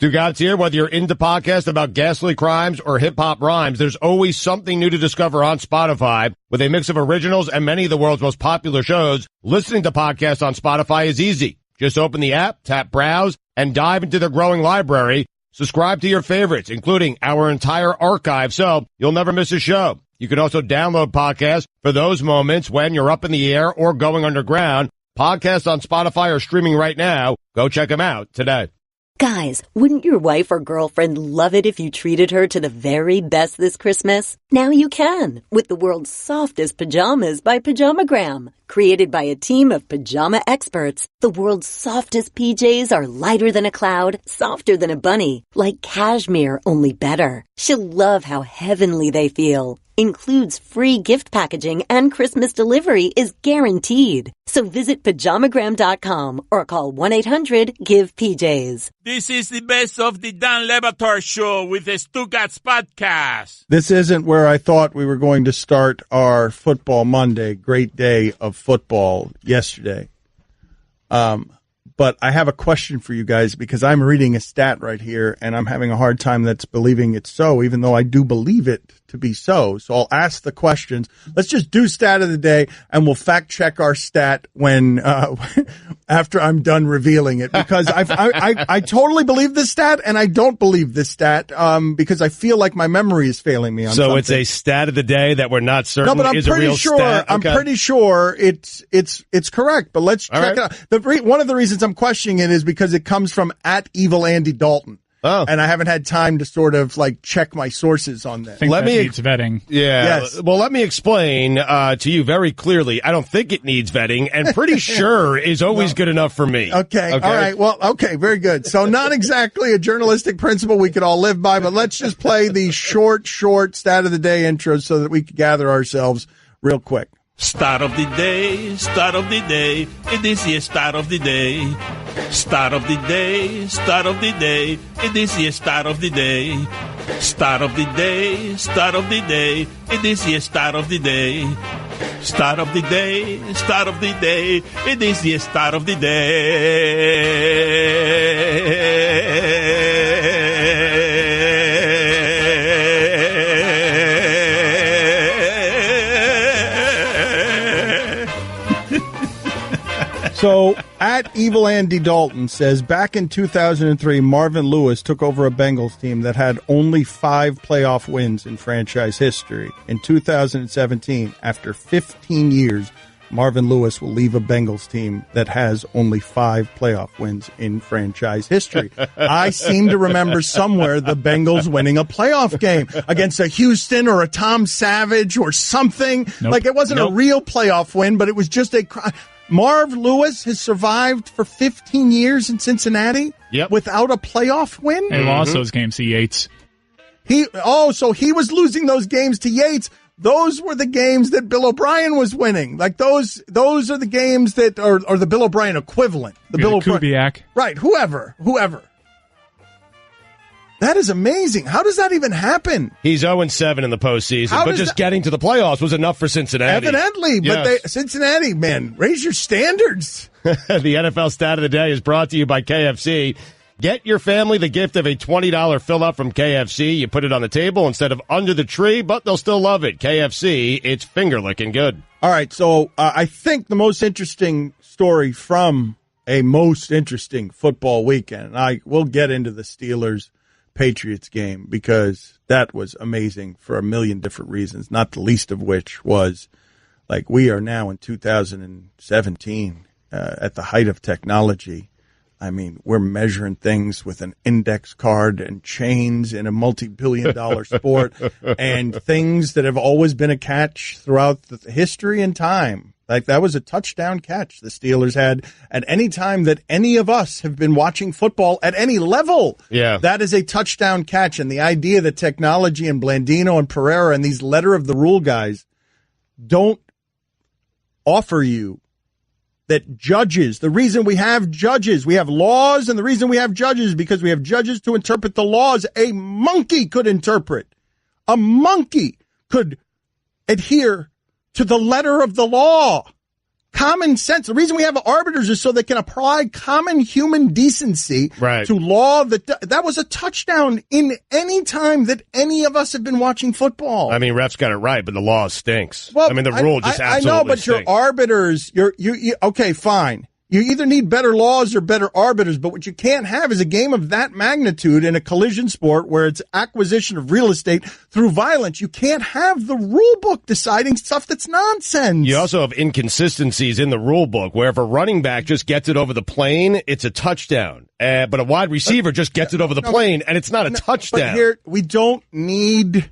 Stugatz here. Whether you're into podcasts about ghastly crimes or hip-hop rhymes, there's always something new to discover on Spotify. With a mix of originals and many of the world's most popular shows, listening to podcasts on Spotify is easy. Just open the app, tap Browse, and dive into their growing library. Subscribe to your favorites, including our entire archive, so you'll never miss a show. You can also download podcasts for those moments when you're up in the air or going underground. Podcasts on Spotify are streaming right now. Go check them out today. Guys, wouldn't your wife or girlfriend love it if you treated her to the very best this Christmas? Now you can, with the world's softest pajamas by Pajamagram. Created by a team of pajama experts, the world's softest PJs are lighter than a cloud, softer than a bunny, like cashmere, only better. She'll love how heavenly they feel. Includes free gift packaging and Christmas delivery is guaranteed. So visit Pajamagram.com or call 1-800-GIVE-PJs. This is the best of the Dan Le Batard Show with the Stugatz podcast. This isn't where I thought we were going to start our Football Monday. Great day of football yesterday. But I have a question for you guys because I'm reading a stat right here and I'm having a hard time that's believing it's so, even though I do believe it to be so. So I'll ask the questions. Let's just do stat of the day and we'll fact check our stat when, after I'm done revealing it, because I totally believe this stat and I don't believe this stat, because I feel like my memory is failing me on something. So it's a stat of the day that we're not certain is a real stat? I'm pretty sure it's correct, but let's check it out. One of the reasons I'm questioning it is because it comes from @EvilAndyDalton. Oh. And I haven't had time to sort of like check my sources on that. I think that needs vetting. Yeah. Yes. Well, let me explain to you very clearly. I don't think it needs vetting, and pretty sure is always good enough for me. Okay. All right. Well, okay. Very good. So not exactly a journalistic principle we could all live by, but let's just play the short stat of the day intro so that we can gather ourselves real quick. Start of the day, start of the day, it is the start of the day. Start of the day, start of the day, it is the start of the day. Start of the day, start of the day, it is the start of the day. Start of the day, start of the day, it is the start of the day. So, @EvilAndyDalton says, back in 2003, Marvin Lewis took over a Bengals team that had only 5 playoff wins in franchise history. In 2017, after 15 years, Marvin Lewis will leave a Bengals team that has only 5 playoff wins in franchise history. I seem to remember somewhere the Bengals winning a playoff game against a Houston or a Tom Savage or something. Nope. Like, it wasn't a real playoff win, but it was just a... Marv Lewis has survived for 15 years in Cincinnati without a playoff win. And lost those games to Yates. So he was losing those games to Yates. Those were the games that Bill O'Brien was winning. Like those are the games that are the Bill O'Brien equivalent. The Bill Kubiak. Right, whoever. That is amazing. How does that even happen? He's 0-7 in the postseason, but just getting to the playoffs was enough for Cincinnati. Evidently, but Cincinnati, man, raise your standards. The NFL stat of the day is brought to you by KFC. Get your family the gift of a $20 fill-up from KFC. You put it on the table instead of under the tree, but they'll still love it. KFC, it's finger-licking good. All right, so I think the most interesting story from a most interesting football weekend, and we'll get into the Steelers-Patriots game because that was amazing for a million different reasons, not the least of which was, like, we are now in 2017 at the height of technology. I mean, we're measuring things with an index card and chains in a multi-billion-dollar sport and things that have always been a catch throughout the history and time. Like, that was a touchdown catch the Steelers had at any time that any of us have been watching football at any level. Yeah. That is a touchdown catch. And the idea that technology and Blandino and Pereira and these letter of the rule guys don't offer you that judges, the reason we have judges, we have laws, and the reason we have judges is because we have judges to interpret the laws a monkey could interpret. A monkey could adhere to the letter of the law. common sense. The reason we have arbiters is so they can apply common human decency to law. That was a touchdown in any time that any of us have been watching football. I mean, refs got it right, but the law stinks. Well, I mean, the rule just absolutely I know, but stinks. your arbiters, you okay, fine. You either need better laws or better arbiters, but what you can't have is a game of that magnitude in a collision sport where it's acquisition of real estate through violence. You can't have the rule book deciding stuff that's nonsense. You also have inconsistencies in the rule book where if a running back just gets it over the plane, it's a touchdown. But a wide receiver just gets it over the plane, and it's not a touchdown. But here, we don't need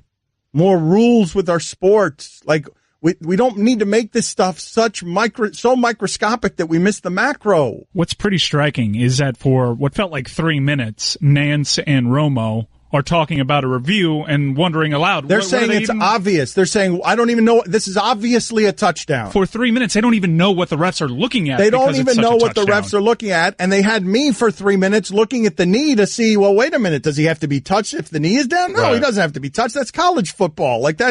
more rules with our sports. Like, we don't need to make this stuff so microscopic that we miss the macro. What's pretty striking is that for what felt like 3 minutes, Nance and Romo are talking about a review and wondering aloud. They're saying it's obvious. They're saying, I don't even know. This is obviously a touchdown. For 3 minutes, they don't even know what the refs are looking at. They don't even know what the refs are looking at. And they had me for 3 minutes looking at the knee to see, well, wait a minute. Does he have to be touched if the knee is down? No, He doesn't have to be touched. That's college football. Like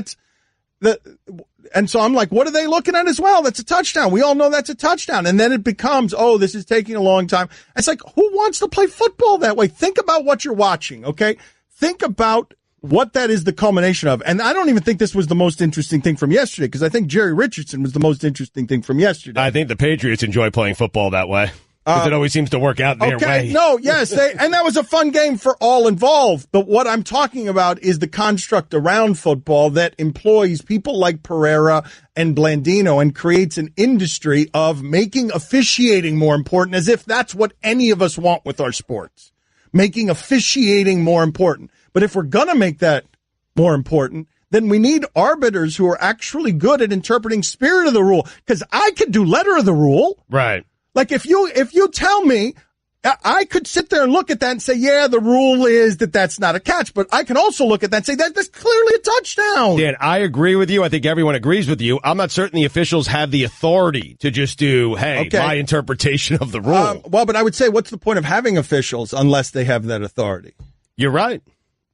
and so I'm like, what are they looking at as well? That's a touchdown. We all know that's a touchdown. And then it becomes, this is taking a long time. It's like, who wants to play football that way? Think about what you're watching, okay? Think about what that is the culmination of. And I don't even think this was the most interesting thing from yesterday, because I think Jerry Richardson was the most interesting thing from yesterday. I think the Patriots enjoy playing football that way. Because it always seems to work out their way. No, yes, and that was a fun game for all involved. But what I'm talking about is the construct around football that employs people like Pereira and Blandino and creates an industry of making officiating more important, as if that's what any of us want with our sports. Making officiating more important. But if we're going to make that more important, then we need arbiters who are actually good at interpreting spirit of the rule. Because I could do letter of the rule. Right. Like if you tell me, I could sit there and look at that and say, yeah, the rule is that's not a catch. But I can also look at that and say that's clearly a touchdown. Dan, I agree with you. I think everyone agrees with you. I'm not certain the officials have the authority to just do, my interpretation of the rule. But I would say, what's the point of having officials unless they have that authority? You're right.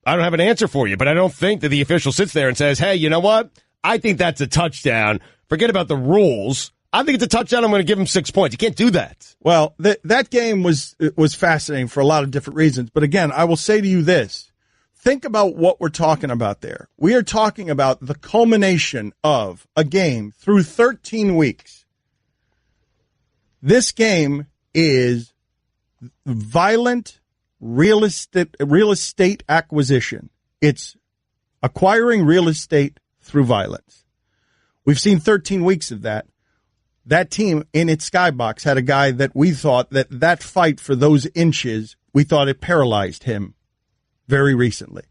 I don't have an answer for you, but I don't think that the official sits there and says, hey, you know what? I think that's a touchdown. Forget about the rules. I think it's a touchdown. I'm going to give him 6 points. You can't do that. Well, that game was fascinating for a lot of different reasons. But again, I will say to you this. Think about what we're talking about there. We are talking about the culmination of a game through 13 weeks. This game is violent real estate acquisition. It's acquiring real estate through violence. We've seen 13 weeks of that. That team in its skybox had a guy that we thought that fight for those inches, we thought it paralyzed him very recently.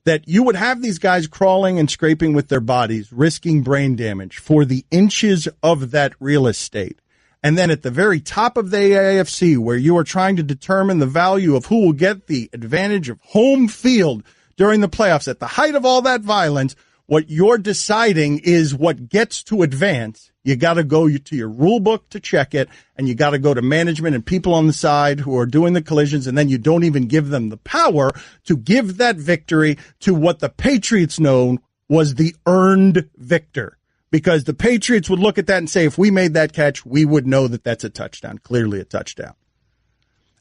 That you would have these guys crawling and scraping with their bodies, risking brain damage for the inches of that real estate. And then at the very top of the AFC, where you are trying to determine the value of who will get the advantage of home field during the playoffs, at the height of all that violence, what you're deciding is what gets to advance. You got to go to your rule book to check it, and you got to go to management and people on the side who are doing the collisions, and then you don't even give them the power to give that victory to what the Patriots know was the earned victor. Because the Patriots would look at that and say, if we made that catch, we would know that that's a touchdown, clearly a touchdown.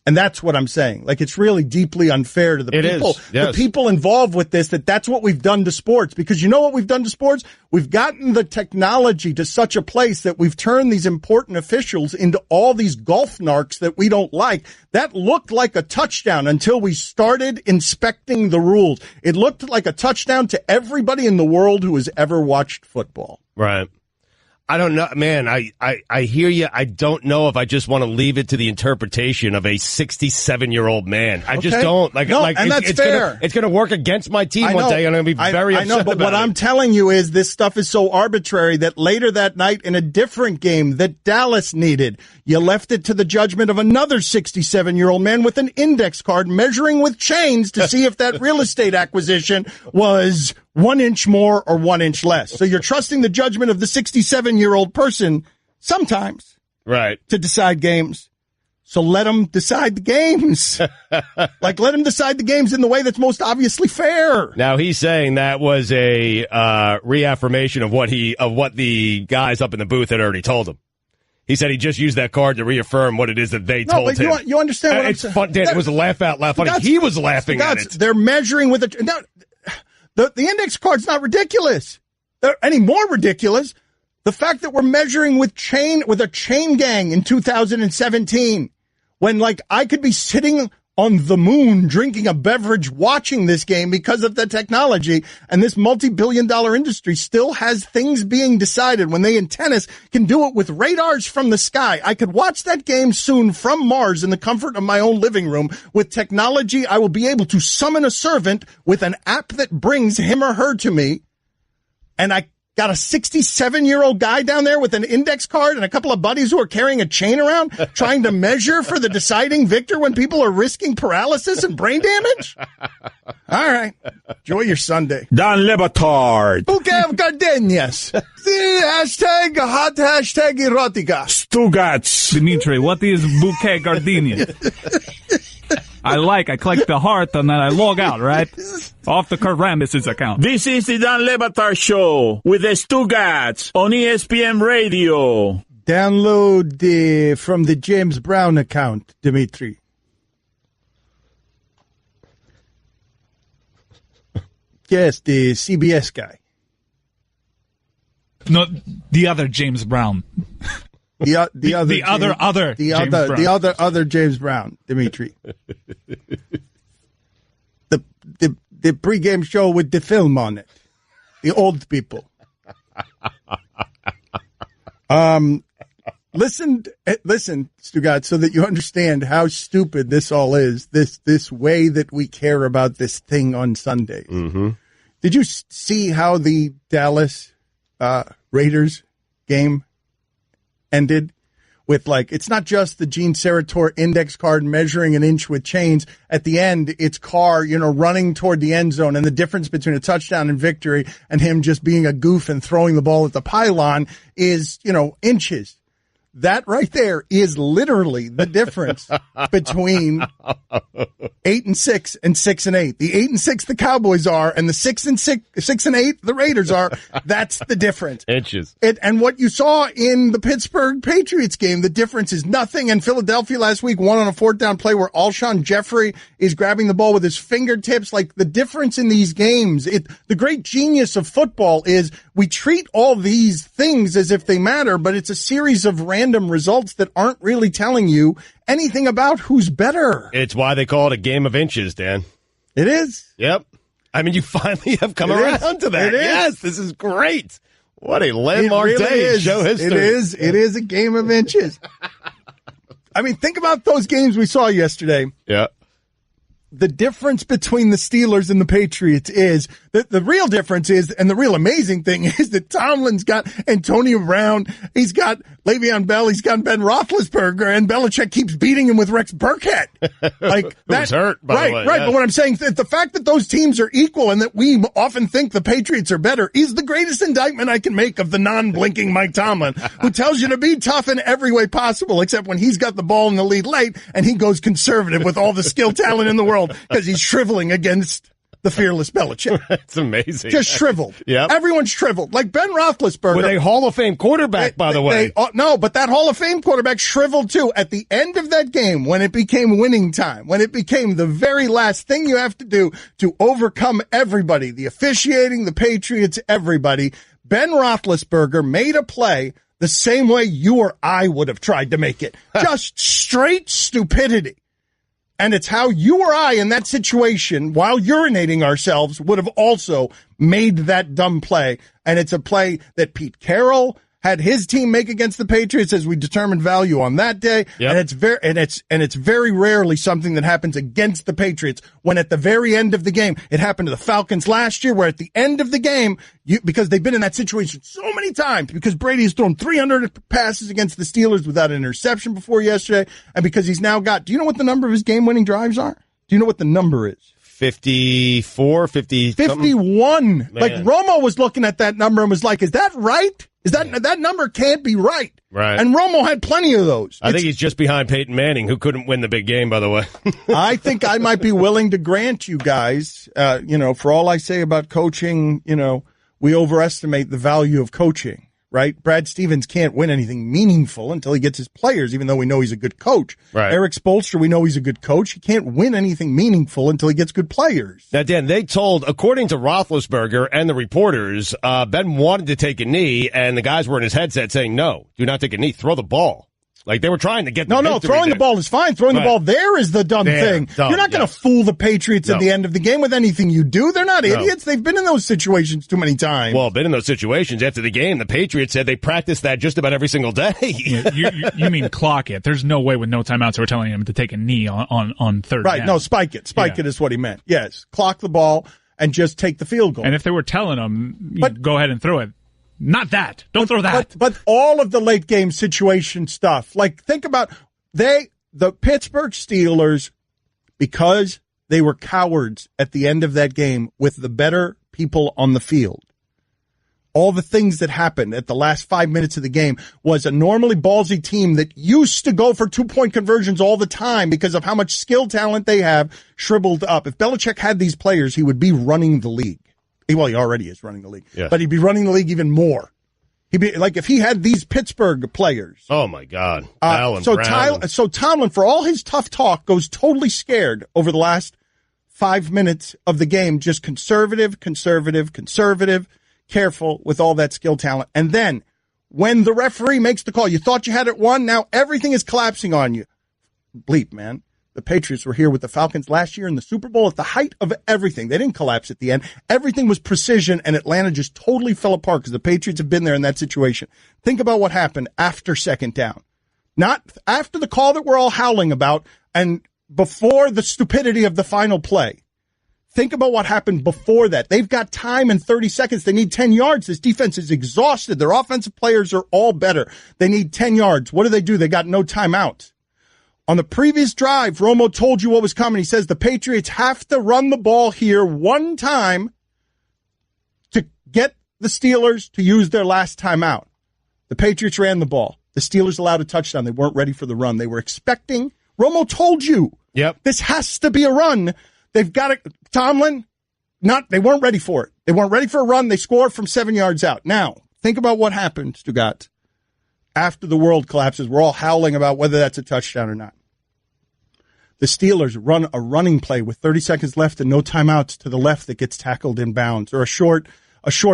And that's what I'm saying. Like, it's really deeply unfair to the the people involved with this, that's what we've done to sports. Because you know what we've done to sports? We've gotten the technology to such a place that we've turned these important officials into all these golf narcs that we don't like. That looked like a touchdown until we started inspecting the rules. It looked like a touchdown to everybody in the world who has ever watched football. Right. I don't know, man. I hear you. I don't know if I just want to leave it to the interpretation of a 67-year-old man. I just don't. And that's fair. It's going to work against my team one day, and I'm going to be very upset. I know, but what I'm telling you is this stuff is so arbitrary that later that night in a different game that Dallas needed, you left it to the judgment of another 67-year-old man with an index card measuring with chains to see if that real estate acquisition was 1 inch more or 1 inch less. So you're trusting the judgment of the 67-year-old person sometimes, right, to decide games. So let them decide the games. Let them decide the games in the way that's most obviously fair. Now he's saying that was a reaffirmation of what the guys up in the booth had already told him. He said he just used that card to reaffirm what it is that they told him. You understand what I'm it's saying? Fun, Dan, it was a laugh out loud funny. He was laughing at it. They're measuring with the index card's not ridiculous. Any more ridiculous, the fact that we're measuring with a chain gang in 2017, when like I could be sitting on the moon drinking a beverage watching this game because of the technology, and this multi-billion-dollar industry still has things being decided when they in tennis can do it with radars from the sky. I could watch that game soon from Mars in the comfort of my own living room. With technology, I will be able to summon a servant with an app that brings him or her to me, and I got a 67-year-old guy down there with an index card and a couple of buddies who are carrying a chain around trying to measure for the deciding victor when people are risking paralysis and brain damage? All right. Enjoy your Sunday. Don Le Batard. Bouquet of gardenias. Hashtag hot hashtag erotica. Stugats. Dimitri, what is bouquet gardenia? I collect the heart, and then I log out, right? Off the Kurt Rambis' account. This is the Don Le Batard Show with the Stugats on ESPN Radio. Download from the James Brown account, Dimitri. Yes, the CBS guy. No, the other James Brown. The other James Brown, Dimitri. The pregame show with the film on it. The old people. Listen, Stugat, so that you understand how stupid this all is. This way that we care about this thing on Sunday. Mm-hmm. Did you see how the Dallas Raiders game ended? With it's not just the Gene Serator index card measuring an inch with chains. At the end, it's Carr, running toward the end zone, and the difference between a touchdown and victory and him just being a goof and throwing the ball at the pylon is, inches. That right there is literally the difference between 8-6 and 6-8. The 8-6 the Cowboys are, and the 6-8 the Raiders are. That's the difference. Inches. And what you saw in the Pittsburgh Patriots game, the difference is nothing. And Philadelphia last week won on a fourth down play where Alshon Jeffrey is grabbing the ball with his fingertips. Like the difference in these games, the great genius of football is we treat all these things as if they matter, but it's a series of random results that aren't really telling you anything about who's better. It's why they call it a game of inches, Dan. It is. Yep. I mean, you finally have come around to that. Yes, this is great. What a landmark day in show history. It is a game of inches. I mean, think about those games we saw yesterday. Yeah. The difference between the Steelers and the Patriots is that the real difference is, and the real amazing thing is that Tomlin's got Antonio Brown, he's got Le'Veon Bell, he's got Ben Roethlisberger, and Belichick keeps beating him with Rex Burkhead. Who's hurt, by the way. Right. Yeah. But what I'm saying is the fact that those teams are equal and that we often think the Patriots are better is the greatest indictment I can make of the non-blinking Mike Tomlin, who tells you to be tough in every way possible, except when he's got the ball in the lead late and he goes conservative with all the skill talent in the world. Because he's shriveling against the fearless Belichick. It's amazing. Just shriveled. Yep. Everyone's shriveled. Like Ben Roethlisberger. With a Hall of Fame quarterback, by the way. No, but that Hall of Fame quarterback shriveled too. At the end of that game, when it became winning time, when it became the very last thing you have to do to overcome everybody, the officiating, the Patriots, everybody, Ben Roethlisberger made a play the same way you or I would have tried to make it. Just straight stupidity. And it's how you or I in that situation, while urinating ourselves, would have also made that dumb play. And it's a play that Pete Carroll had his team make against the Patriots as we determined value on that day. Yep. And it's very rarely something that happens against the Patriots when at the very end of the game, it happened to the Falcons last year where at the end of the game, because they've been in that situation so many times, because Brady has thrown 300 passes against the Steelers without an interception before yesterday, and because he's now got, do you know what the number of his game-winning drives are? Do you know what the number is? 54, 50. 51. Man. Like Romo was looking at that number and was like, is that right? Is that number can't be right. Right. And Romo had plenty of those. I think he's just behind Peyton Manning, who couldn't win the big game, by the way. I think I might be willing to grant you guys, for all I say about coaching, we overestimate the value of coaching. right? Brad Stevens can't win anything meaningful until he gets his players, even though we know he's a good coach. Right. Eric Spoelstra, we know he's a good coach. He can't win anything meaningful until he gets good players. Now, Dan, they told, according to Roethlisberger and the reporters, Ben wanted to take a knee, and the guys were in his headset saying, no, do not take a knee, throw the ball. Like, they were trying to get the No, throwing the ball is fine. Throwing the ball there is the dumb thing. You're not going to fool the Patriots at the end of the game with anything you do. They're not idiots. They've been in those situations too many times. Well, been in those situations. After the game, the Patriots said they practiced that just about every single day. You mean clock it. There's no way with no timeouts we're telling him to take a knee on third down. Right, no, spike it. Spike it is what he meant. Yes, clock the ball and just take the field goal. And if they were telling him, go ahead and throw it. Not that. Don't throw that. But all of the late game situation stuff, like think about the Pittsburgh Steelers, because they were cowards at the end of that game with the better people on the field. All the things that happened at the last 5 minutes of the game was a normally ballsy team that used to go for 2-point conversions all the time because of how much skill talent they have shriveled up. If Belichick had these players, he would be running the league. Well, he already is running the league, but he'd be running the league even more. He'd be like if he had these Pittsburgh players. Oh my God! So Tomlin, for all his tough talk, goes totally scared over the last 5 minutes of the game. Just conservative, careful with all that skill talent. And then when the referee makes the call, you thought you had it won. Now everything is collapsing on you. Bleep, man. The Patriots were here with the Falcons last year in the Super Bowl at the height of everything. They didn't collapse at the end. Everything was precision, and Atlanta just totally fell apart because the Patriots have been there in that situation. Think about what happened after second down. Not after the call that we're all howling about and before the stupidity of the final play. Think about what happened before that. They've got time in 30 seconds. They need 10 yards. This defense is exhausted. Their offensive players are all better. They need 10 yards. What do? They got no timeouts. On the previous drive, Romo told you what was coming. He says the Patriots have to run the ball here one time to get the Steelers to use their last timeout. The Patriots ran the ball. The Steelers allowed a touchdown. They weren't ready for the run. They were expecting. Romo told you. Yep. This has to be a run. They've got it. Tomlin, they weren't ready for it. They weren't ready for a run. They scored from 7 yards out. Now, think about what happened, Stugat. After the world collapses, we're all howling about whether that's a touchdown or not. The Steelers run a running play with 30 seconds left and no timeouts to the left that gets tackled in bounds, or a short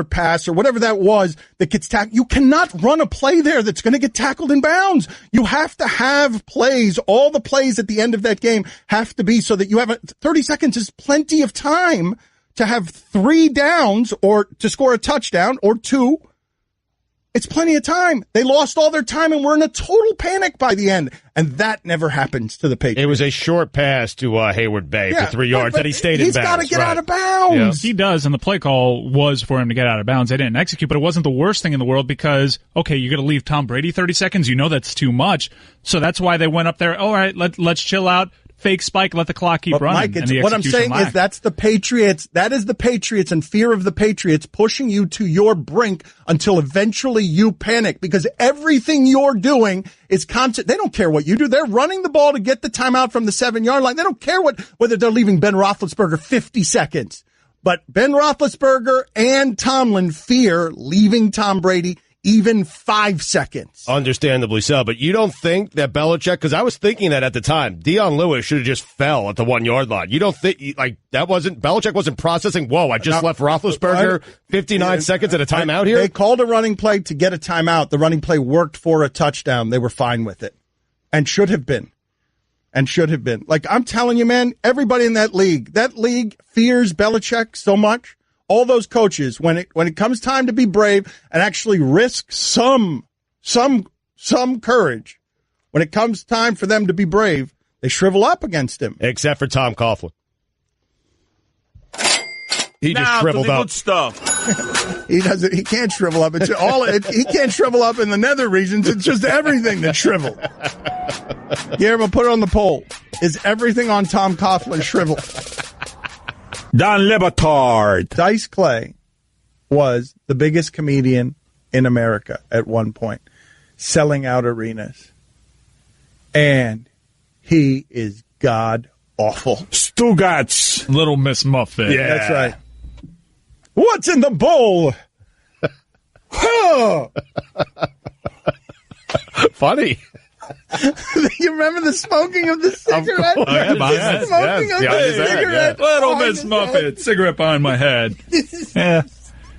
pass or whatever that was that gets tackled. You cannot run a play there that's going to get tackled in bounds. You have to have plays. All the plays at the end of that game have to be so that you have 30 seconds is plenty of time to have 3 downs or to score a touchdown or 2. It's plenty of time. They lost all their time and were in a total panic by the end. And that never happens to the Patriots. It was a short pass to Hayward Bay for 3 yards, and he stayed in bounds. He's got to get out of bounds. Yeah. He does, and the play call was for him to get out of bounds. They didn't execute, but it wasn't the worst thing in the world because, okay, you're going to leave Tom Brady 30 seconds. You know that's too much. So that's why they went up there. All right, let's chill out. Fake spike, let the clock keep running. Mike, what I'm saying is that's the Patriots. That is the Patriots and fear of the Patriots pushing you to your brink until eventually you panic because everything you're doing is constant. They don't care what you do. They're running the ball to get the timeout from the 7-yard line. They don't care whether they're leaving Ben Roethlisberger 50 seconds. But Ben Roethlisberger and Tomlin fear leaving Tom Brady even 5 seconds. Understandably so, but you don't think that Belichick, because I was thinking that at the time, Dion Lewis should have just fell at the 1-yard line. You don't think, Belichick wasn't processing, I just left Roethlisberger 59 seconds at a timeout here? They called a running play to get a timeout. The running play worked for a touchdown. They were fine with it. And should have been. Like, I'm telling you, man, everybody in that league fears Belichick so much. All those coaches, when it comes time to be brave and actually risk some courage, when it comes time for them to be brave, they shrivel up against him. Except for Tom Coughlin. He just shriveled up. Good stuff. He can't shrivel up. He can't shrivel up in the nether regions. It's just everything that's shriveled. Guillermo, put it on the poll. Is everything on Tom Coughlin shriveled? Don Le Batard. Dice Clay was the biggest comedian in America at one point, selling out arenas. And he is god awful. Stugatz. Little Miss Muffet. Yeah. That's right. What's in the bowl? Funny. You remember the smoking of the cigarette? Oh, yeah, The smoking of the cigarette. Little behind Miss his Muffet, head. cigarette behind my head. Yeah.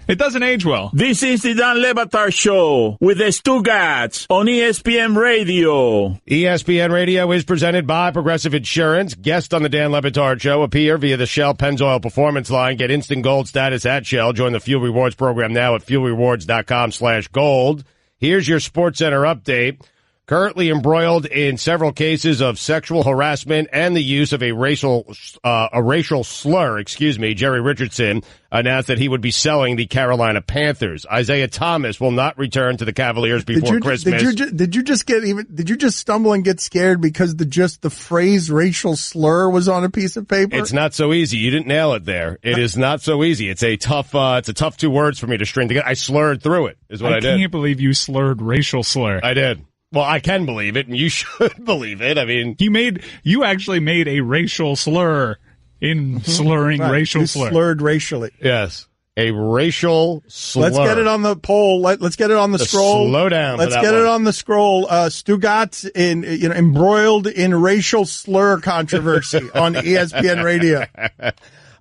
It doesn't age well. This is the Dan Le Batard Show with the Stugats on ESPN Radio. ESPN Radio is presented by Progressive Insurance. Guests on the Dan Le Batard Show appear via the Shell Pennzoil Performance Line. Get instant gold status at Shell. Join the Fuel Rewards program now at fuelrewards.com/gold. Here's your SportsCenter update. Currently embroiled in several cases of sexual harassment and the use of a racial slur, Jerry Richardson announced that he would be selling the Carolina Panthers. Isaiah Thomas will not return to the Cavaliers before Christmas. Did you just stumble and get scared because the phrase racial slur was on a piece of paper? It's not so easy. You didn't nail it there. It is not so easy. It's a tough 2 words for me to string together. I slurred through it, is what I did. I can't believe you slurred racial slur. I did. Well, I can believe it, and you should believe it. I mean, you actually made a racial slur in slurring Right. racial You slur. slurred racially. yes, a racial slur. Let's get it on the poll. Let's get it on the scroll. Slow down. Let's get it on the scroll. Stugats embroiled in racial slur controversy on ESPN Radio.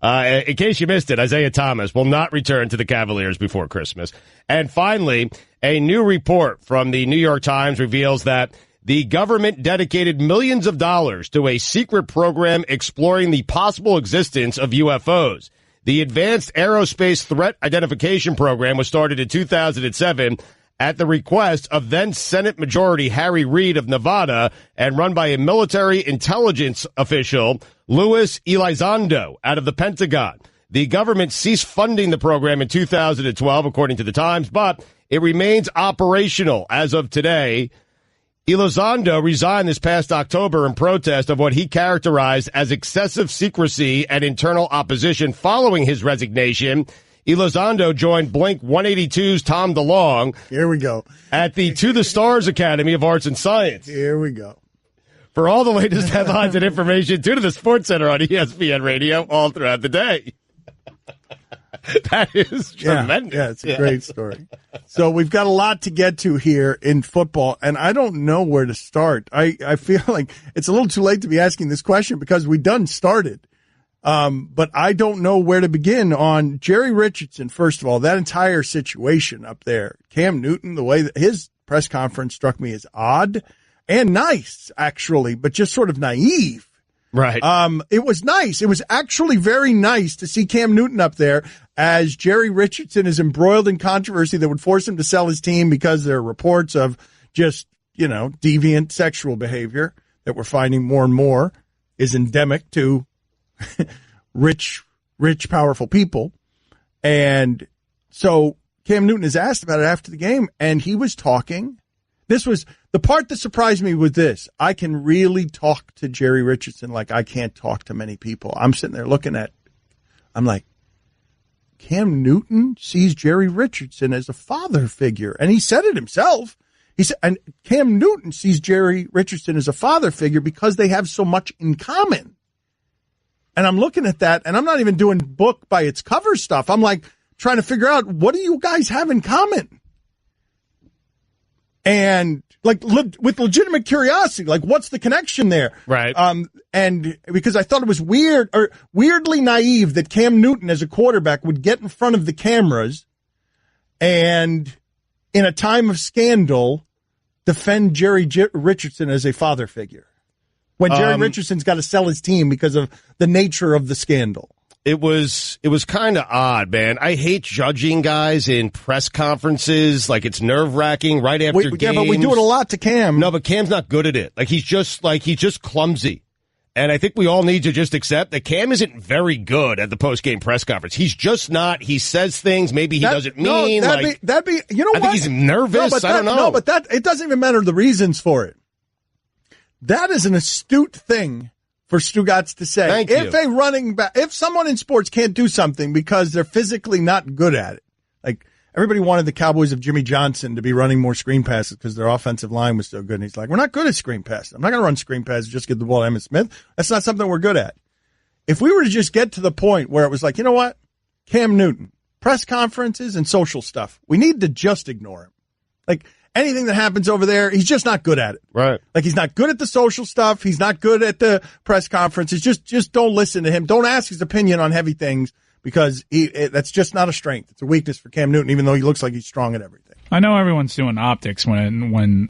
In case you missed it, Isaiah Thomas will not return to the Cavaliers before Christmas. And finally, a new report from the New York Times reveals that the government dedicated millions of dollars to a secret program exploring the possible existence of UFOs. The Advanced Aerospace Threat Identification Program was started in 2007 at the request of then Senate Majority Harry Reid of Nevada and run by a military intelligence official, Luis Elizondo, out of the Pentagon. The government ceased funding the program in 2012, according to the Times, but it remains operational as of today. Elizondo resigned this past October in protest of what he characterized as excessive secrecy and internal opposition. Following his resignation, Elizondo joined Blink-182's Tom DeLonge. Here we go. At the To the Stars Academy of Arts and Science. Here we go. For all the latest headlines and information, tune to the SportsCenter on ESPN Radio all throughout the day. That is tremendous. Yeah, it's a great story. So we've got a lot to get to here in football, and I don't know where to start. I feel like it's a little too late to be asking this question because we done started. But I don't know where to begin on Jerry Richardson. First of all, that entire situation up there, Cam Newton, the way that his press conference struck me as odd and nice, actually, but just sort of naive. Right. It was nice. It was actually very nice to see Cam Newton up there as Jerry Richardson is embroiled in controversy that would force him to sell his team because there are reports of just, deviant sexual behavior that we're finding more and more is endemic to rich, powerful people. And so Cam Newton is asked about it after the game, and he was talking. This was the part that surprised me with this. I can really talk to Jerry Richardson like I can't talk to many people. I'm sitting there I'm like, Cam Newton sees Jerry Richardson as a father figure. And he said it himself. He said, and Cam Newton sees Jerry Richardson as a father figure because they have so much in common. And I'm looking at that, and I'm not even doing book by its cover stuff. I'm like trying to figure out, what do you guys have in common? And with legitimate curiosity, what's the connection there? Right. And because I thought it was weird or weirdly naive that Cam Newton as a quarterback would get in front of the cameras and in a time of scandal defend Jerry Richardson as a father figure when Jerry Richardson's got to sell his team because of the nature of the scandal. It was kind of odd, man. I hate judging guys in press conferences. It's nerve-wracking right after games. Yeah, but we do it a lot to Cam. No, but Cam's not good at it. He's just clumsy. And I think we all need to just accept that Cam isn't very good at the post-game press conference. He's just not. He says things maybe he doesn't mean. That'd be, you know what? I think he's nervous. I don't know. No, but it doesn't even matter the reasons for it. That is an astute thing for Stugats to say. Thank you. If someone in sports can't do something because they're physically not good at it, everybody wanted the Cowboys of Jimmy Johnson to be running more screen passes because their offensive line was so good. And he's like, we're not good at screen passes. I'm not going to run screen passes, just give the ball to Emmitt Smith. That's not something we're good at. If we were to just get to the point where it was like, you know what? Cam Newton, press conferences and social stuff. We need to just ignore him. Like, anything that happens over there, he's just not good at it. Right. Like, he's not good at the social stuff. He's not good at the press conferences. Just don't listen to him. Don't ask his opinion on heavy things because that's just not a strength. It's a weakness for Cam Newton, even though he looks like he's strong at everything. I know everyone's doing optics when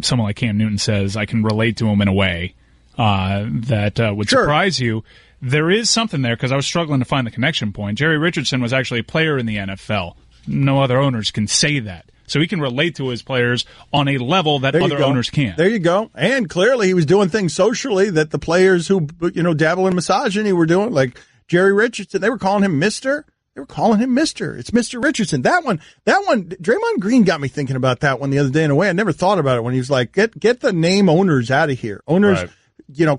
someone like Cam Newton says, I can relate to him in a way that would surprise you. There is something there because I was struggling to find the connection point. Jerry Richardson was actually a player in the NFL. No other owners can say that. So he can relate to his players on a level that other owners can't. There you go. And clearly he was doing things socially that the players who, dabble in misogyny were doing, like Jerry Richardson. They were calling him Mr. They were calling him Mr. It's Mr. Richardson. That one, Draymond Green got me thinking about that one the other day in a way I never thought about it when he was like, get the name owners out of here. Owners, right.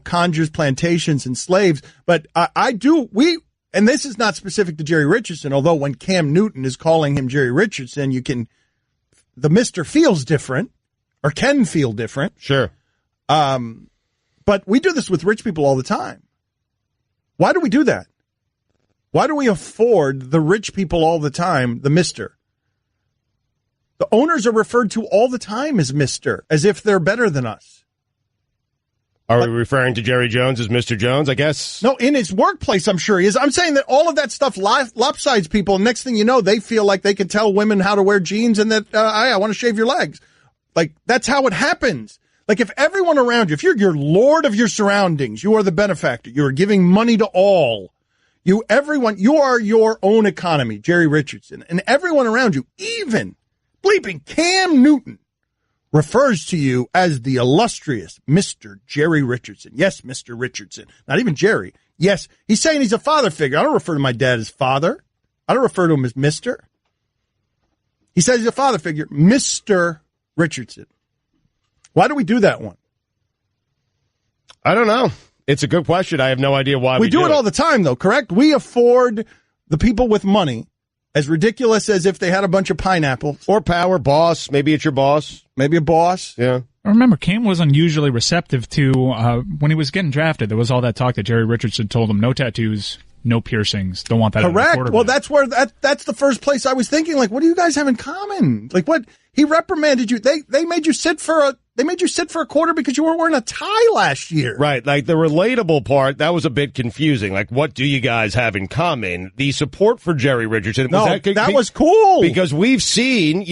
Conjures, plantations, and slaves. But and this is not specific to Jerry Richardson, although when Cam Newton is calling him Jerry Richardson, the Mr. feels different, or can feel different. Sure. But we do this with rich people all the time. Why do we do that? Why do we afford the rich people all the time the Mr.? The owners are referred to all the time as Mr., as if they're better than us. Are we referring to Jerry Jones as Mr. Jones, I guess? No, in his workplace, I'm sure he is. I'm saying that all of that stuff lopsides people, and next thing you know, they feel like they can tell women how to wear jeans and that, I want to shave your legs. Like, that's how it happens. Like, if everyone around you, if you're lord of your surroundings, you are the benefactor, you are giving money to all, you are your own economy, Jerry Richardson, and everyone around you, even bleeping Cam Newton, refers to you as the illustrious Mr. Jerry Richardson. Yes, Mr. Richardson. Not even Jerry. Yes, he's saying he's a father figure. I don't refer to my dad as father. I don't refer to him as Mr. He says he's a father figure, Mr. Richardson. Why do we do that one? I don't know. It's a good question. I have no idea why we do it all the time, though, correct? We afford the people with money, as ridiculous as if they had a bunch of pineapples. Or power, boss. Maybe it's your boss. Maybe a boss. Yeah. I remember Cam was unusually receptive to, when he was getting drafted, there was all that talk that Jerry Richardson told him, no tattoos, no piercings. Don't want that. Correct. Well, that's where that's the first place I was thinking, like, what do you guys have in common? Like, what? He reprimanded you. They made you sit for a quarter because you weren't wearing a tie last year. Right. Like, the relatable part, that was a bit confusing. Like, what do you guys have in common? The support for Jerry Richardson. That was cool. Because we've seen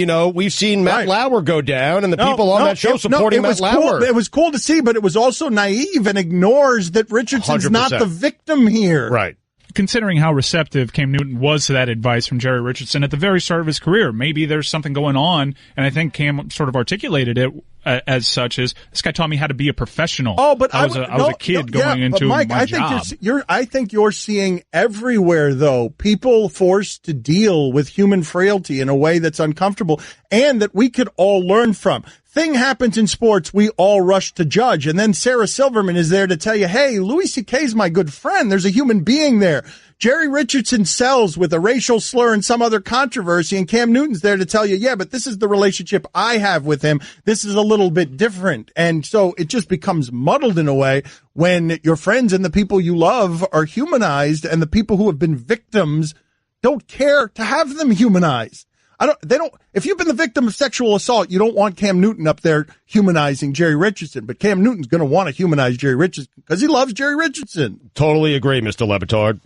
Matt Lauer go down and the people on that show supporting Matt Lauer. Cool. It was cool to see, but it was also naive and ignores that Richardson's 100%. Not the victim here. Right. Considering how receptive Cam Newton was to that advice from Jerry Richardson at the very start of his career, maybe there's something going on, and I think Cam sort of articulated it as such as, this guy taught me how to be a professional. Oh, but I was a kid going into Mike, my job. I think you're seeing everywhere, though, people forced to deal with human frailty in a way that's uncomfortable and that we could all learn from. Thing happens in sports, we all rush to judge. And then Sarah Silverman is there to tell you, hey, Louis C.K.'s my good friend. There's a human being there. Jerry Richardson sells with a racial slur and some other controversy, and Cam Newton's there to tell you, yeah, but this is the relationship I have with him. This is a little bit different. And so it just becomes muddled in a way when your friends and the people you love are humanized and the people who have been victims don't care to have them humanized. If you've been the victim of sexual assault, you don't want Cam Newton up there humanizing Jerry Richardson, but Cam Newton's going to want to humanize Jerry Richardson because he loves Jerry Richardson. Totally agree, Mr. Le Batard.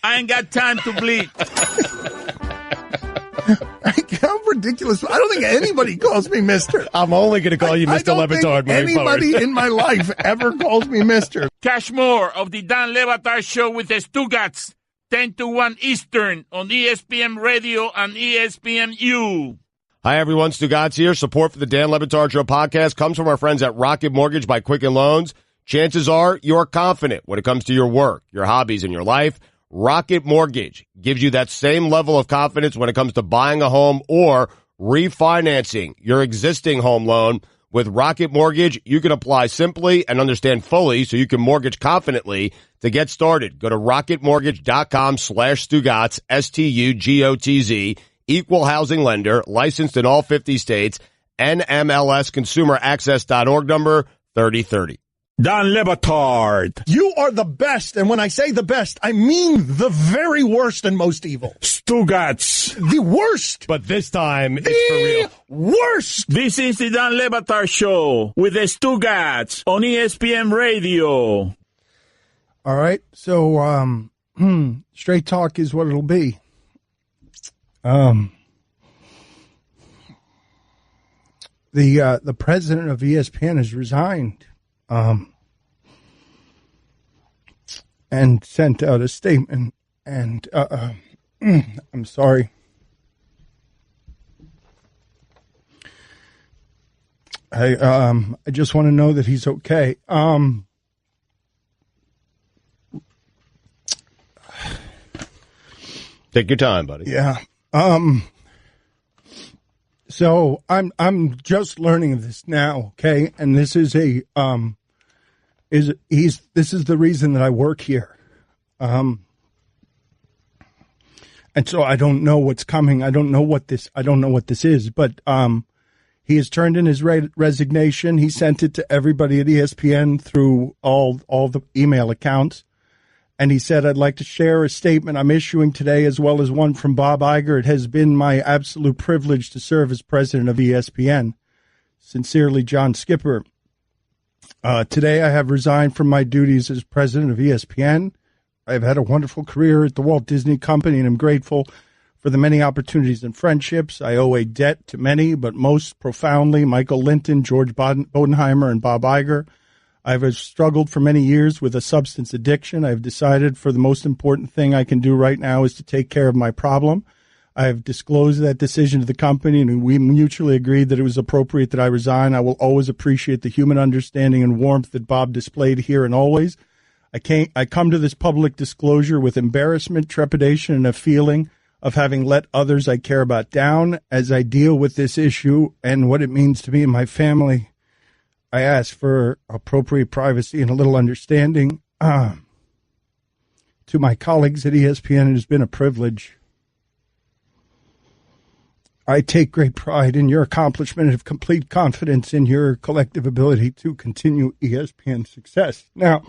I ain't got time to bleed. How ridiculous. I don't think anybody calls me Mr. I'm only going to call you Mr. Le Batard. Anybody in my life ever calls me Mr. Catch more of the Dan Le Batard Show with the Stugats. 10 to 1 Eastern on ESPN Radio and ESPNU. Hi, everyone. Stugats here. Support for the Dan Le Batard Show podcast comes from our friends at Rocket Mortgage by Quicken Loans. Chances are you're confident when it comes to your work, your hobbies, and your life. Rocket Mortgage gives you that same level of confidence when it comes to buying a home or refinancing your existing home loan. With Rocket Mortgage, you can apply simply and understand fully so you can mortgage confidently. To get started, go to rocketmortgage.com/Stugotz, STUGOTZ, equal housing lender, licensed in all 50 states, NMLS Consumer Access.org number 3030. Don Le Batard. You are the best, and when I say the best, I mean the very worst and most evil. Stugats. The worst. But this time, it's for real. Worst. This is the Don Le Batard Show with the Stugats on ESPN Radio. All right, so straight talk is what it'll be. The president of ESPN has resigned, and sent out a statement. And I'm sorry. I just want to know that he's okay. Take your time, buddy. Yeah. So I'm just learning this now, okay? And this is this is the reason that I work here. And so I don't know what's coming. I don't know what this is, but he has turned in his resignation. He sent it to everybody at ESPN through all the email accounts. And he said, I'd like to share a statement I'm issuing today as well as one from Bob Iger. It has been my absolute privilege to serve as president of ESPN. Sincerely, John Skipper. Today I have resigned from my duties as president of ESPN. I've had a wonderful career at the Walt Disney Company, and I'm grateful for the many opportunities and friendships. I owe a debt to many, but most profoundly, Michael Linton, George Bodenheimer, and Bob Iger. I've struggled for many years with a substance addiction. I've decided for the most important thing I can do right now is to take care of my problem. I've disclosed that decision to the company, and we mutually agreed that it was appropriate that I resign. I will always appreciate the human understanding and warmth that Bob displayed here and always. I come to this public disclosure with embarrassment, trepidation, and a feeling of having let others I care about down as I deal with this issue and what it means to me and my family. I ask for appropriate privacy and a little understanding. To my colleagues at ESPN, it has been a privilege. I take great pride in your accomplishment and have complete confidence in your collective ability to continue ESPN success. Now,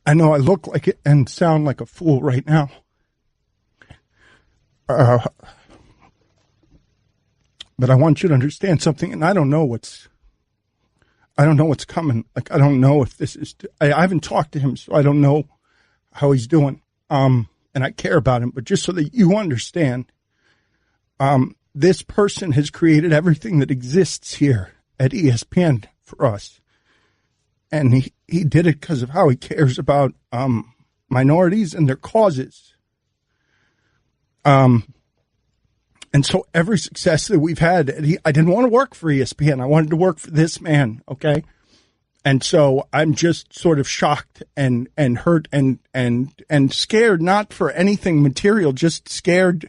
I know I look like it and sound like a fool right now. But I want you to understand something, and I don't know what's coming. Like, I don't know if this is, I haven't talked to him, so I don't know how he's doing. And I care about him, but just so that you understand, this person has created everything that exists here at ESPN for us. And he did it because of how he cares about, minorities and their causes. And so every success that we've had, I didn't want to work for ESPN. I wanted to work for this man, okay? And so I'm just sort of shocked and hurt and scared, not for anything material, just scared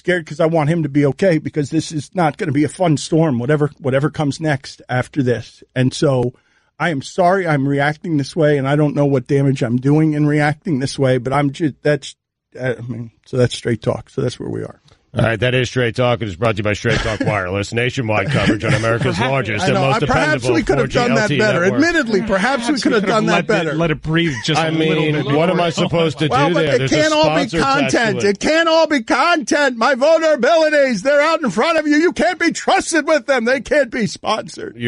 because I want him to be okay, because this is not going to be a fun storm, whatever comes next after this. And so I am sorry I'm reacting this way, and I don't know what damage I'm doing in reacting this way, but so that's straight talk. So that's where we are. All right, that is Straight Talk. It is brought to you by Straight Talk Wireless, nationwide coverage on America's largest and most perhaps dependable we could have done that better. network. Admittedly, perhaps we could have done that better. Let it breathe just a little bit. What am I supposed to do but there? it can't all be content. It can't all be content. My vulnerabilities, they're out in front of you. You can't be trusted with them. They can't be sponsored.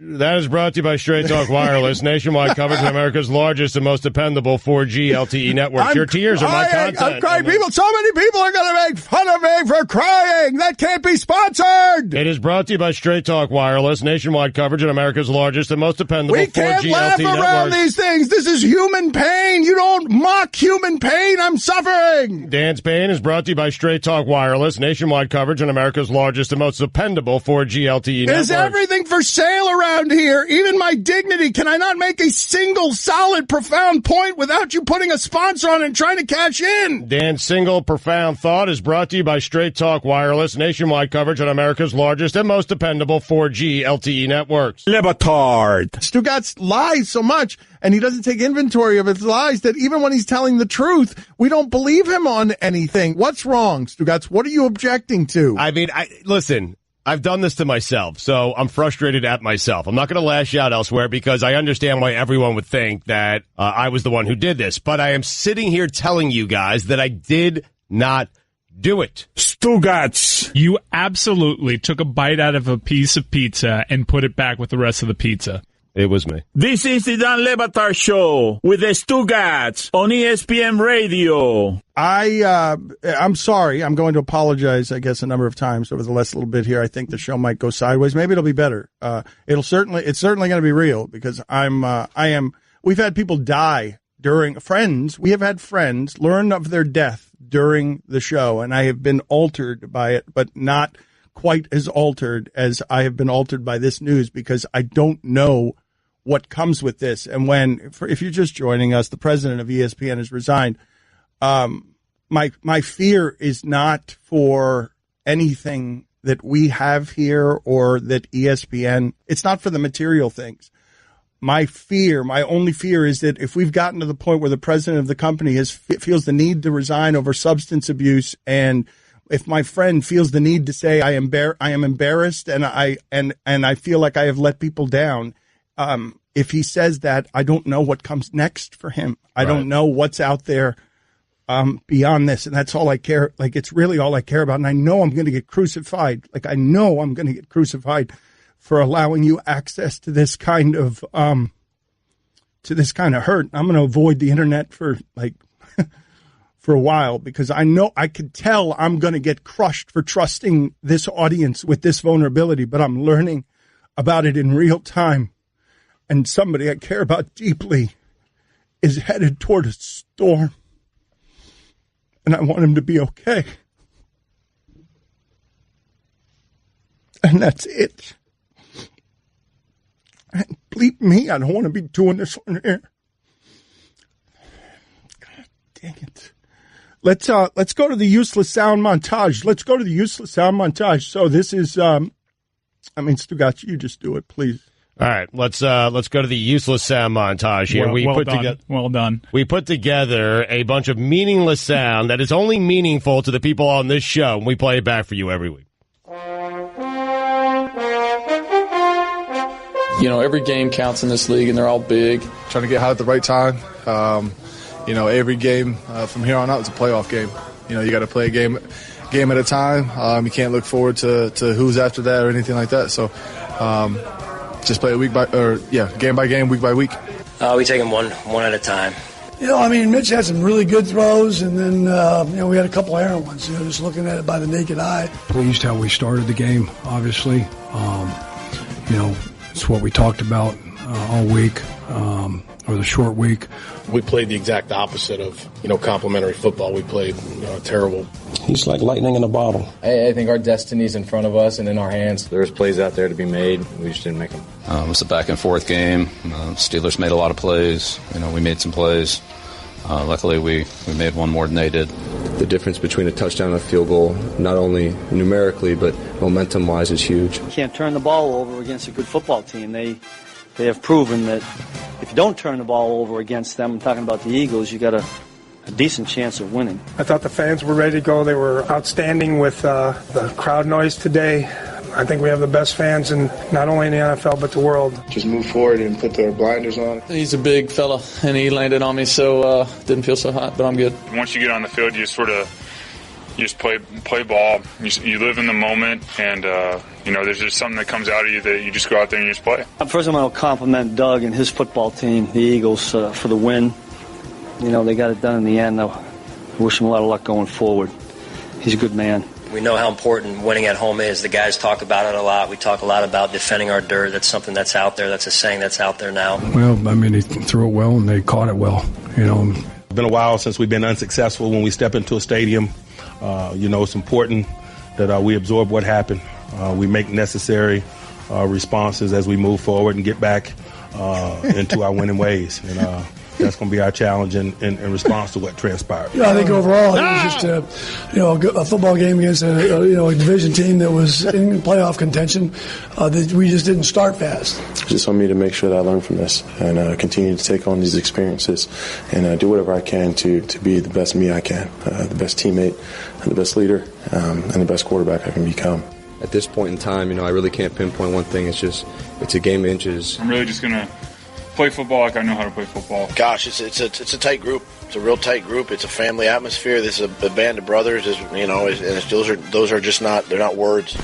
That is brought to you by Straight Talk Wireless, nationwide coverage of America's largest and most dependable 4G LTE network. Your tears are my content. I'm crying. So many people are going to make fun of me for crying. That can't be sponsored. It is brought to you by Straight Talk Wireless, nationwide coverage of America's largest and most dependable 4G LTE network. We can't laugh around these things. This is human pain. You don't mock human pain. I'm suffering. Dan's Pain is brought to you by Straight Talk Wireless, nationwide coverage on America's largest and most dependable 4G LTE network. Is everything for sale around here? Even my dignity. Can I not make a single solid, profound point without you putting a sponsor on and trying to cash in? Dan's single profound thought is brought to you by Straight Talk Wireless, nationwide coverage on America's largest and most dependable 4G LTE networks. Le Batard. Stugats lies so much, and he doesn't take inventory of his lies, that even when he's telling the truth, we don't believe him on anything. What's wrong, Stugats? What are you objecting to? I mean, listen, I've done this to myself, so I'm frustrated at myself. I'm not going to lash out elsewhere because I understand why everyone would think that I was the one who did this. But I am sitting here telling you guys that I did not do it. Stugotz. You absolutely took a bite out of a piece of pizza and put it back with the rest of the pizza. It was me. This is the Dan Le Batard Show with the Stugotz on ESPN Radio. I'm sorry. I'm going to apologize, I guess, a number of times over the last little bit here. I think the show might go sideways. Maybe it'll be better. It's certainly going to be real because we've had people die we have had friends learn of their death during the show, and I have been altered by it, but not quite as altered as I have been altered by this news because I don't know what comes with this. And if you're just joining us, the president of ESPN has resigned. My fear is not for anything that we have here or that ESPN, it's not for the material things. My only fear is that if we've gotten to the point where the president of the company feels the need to resign over substance abuse, and if my friend feels the need to say I am embarrassed and I feel like I have let people down, if he says that, I don't know what comes next for him. I don't know what's out there beyond this, and that's all I care. Like, it's really all I care about, and I know I'm going to get crucified. Like, I know I'm going to get crucified for allowing you access to this kind of hurt. I'm going to avoid the internet for a while because I know I could tell I'm going to get crushed for trusting this audience with this vulnerability, but I'm learning about it in real time. And somebody I care about deeply is headed toward a storm, and I want him to be okay. And that's it. And bleep me, I don't want to be doing this on air. God dang it. Let's go to the useless sound montage. So this is, Stugotz, you just do it, please. All right, let's go to the useless sound montage here. Well done. We put together a bunch of meaningless sound that is only meaningful to the people on this show, and we play it back for you every week. Every game counts in this league, and they're all big. Trying to get hot at the right time. Every game from here on out is a playoff game. You got to play a game at a time. You can't look forward to who's after that or anything like that. So just play game by game, week by week. We take them one at a time. Mitch had some really good throws, and then, we had a couple of errant ones, just looking at it by the naked eye. Pleased how we started the game, obviously. It's what we talked about all week, or the short week. We played the exact opposite of, complimentary football. We played terrible. He's like lightning in a bottle. I think our destiny's in front of us and in our hands. There's plays out there to be made. We just didn't make them. It was a back-and-forth game. Steelers made a lot of plays. We made some plays. Luckily, we made one more than they did. The difference between a touchdown and a field goal, not only numerically, but momentum-wise, is huge. You can't turn the ball over against a good football team. They have proven that if you don't turn the ball over against them, I'm talking about the Eagles, you got a decent chance of winning. I thought the fans were ready to go. They were outstanding with the crowd noise today. I think we have the best fans in not only in the NFL but the world. Just move forward and put the blinders on. He's a big fella, and he landed on me, so didn't feel so hot, but I'm good. Once you get on the field, you just play ball. You live in the moment, and there's just something that comes out of you that you just go out there and you just play. First, I'm going to compliment Doug and his football team, the Eagles, for the win. They got it done in the end. I wish him a lot of luck going forward. He's a good man. We know how important winning at home is. The guys talk about it a lot. We talk a lot about defending our dirt. That's something that's out there. That's a saying that's out there now. Well, they threw it well and they caught it well. It's been a while since we've been unsuccessful when we step into a stadium. It's important that we absorb what happened. We make necessary responses as we move forward and get back into our winning ways. And that's going to be our challenge in response to what transpired. I think overall it was just a football game against a division team that was in playoff contention that we just didn't start fast. Just on me to make sure that I learn from this and continue to take on these experiences and do whatever I can to be the best me I can, the best teammate, the best leader, and the best quarterback I can become. at this point in time, I really can't pinpoint one thing. It's a game of inches. I'm really just going to play football like I know how to play football. Gosh, it's a tight group. It's a real tight group. It's a family atmosphere. This is a band of brothers. Those are just not. They're not words.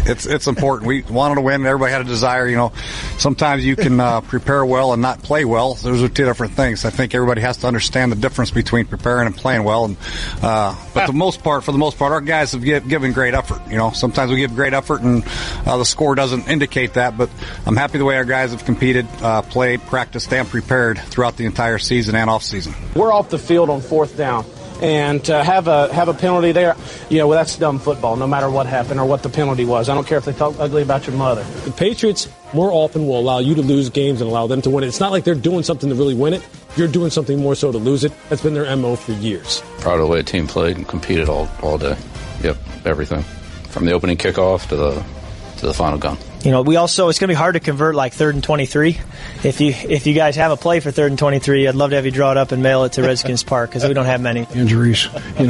It's important. We wanted to win. Everybody had a desire. Sometimes you can prepare well and not play well. Those are two different things. I think everybody has to understand the difference between preparing and playing well. And but for the most part, our guys have given great effort. Sometimes we give great effort, and the score doesn't indicate that. But I'm happy the way our guys have competed, played, practiced, and prepared throughout the entire season and off season. We're off the field on 4th down. And to have a penalty there, that's dumb football, no matter what happened or what the penalty was. I don't care if they talk ugly about your mother. The Patriots more often will allow you to lose games and allow them to win it. It's not like they're doing something to really win it. You're doing something more so to lose it. That's been their MO for years. Proud of the way the team played and competed all day. Yep, everything. From the opening kickoff to the final gun. It's going to be hard to convert like 3rd and 23. If you guys have a play for 3rd and 23, I'd love to have you draw it up and mail it to Redskins Park because we don't have many. Injuries,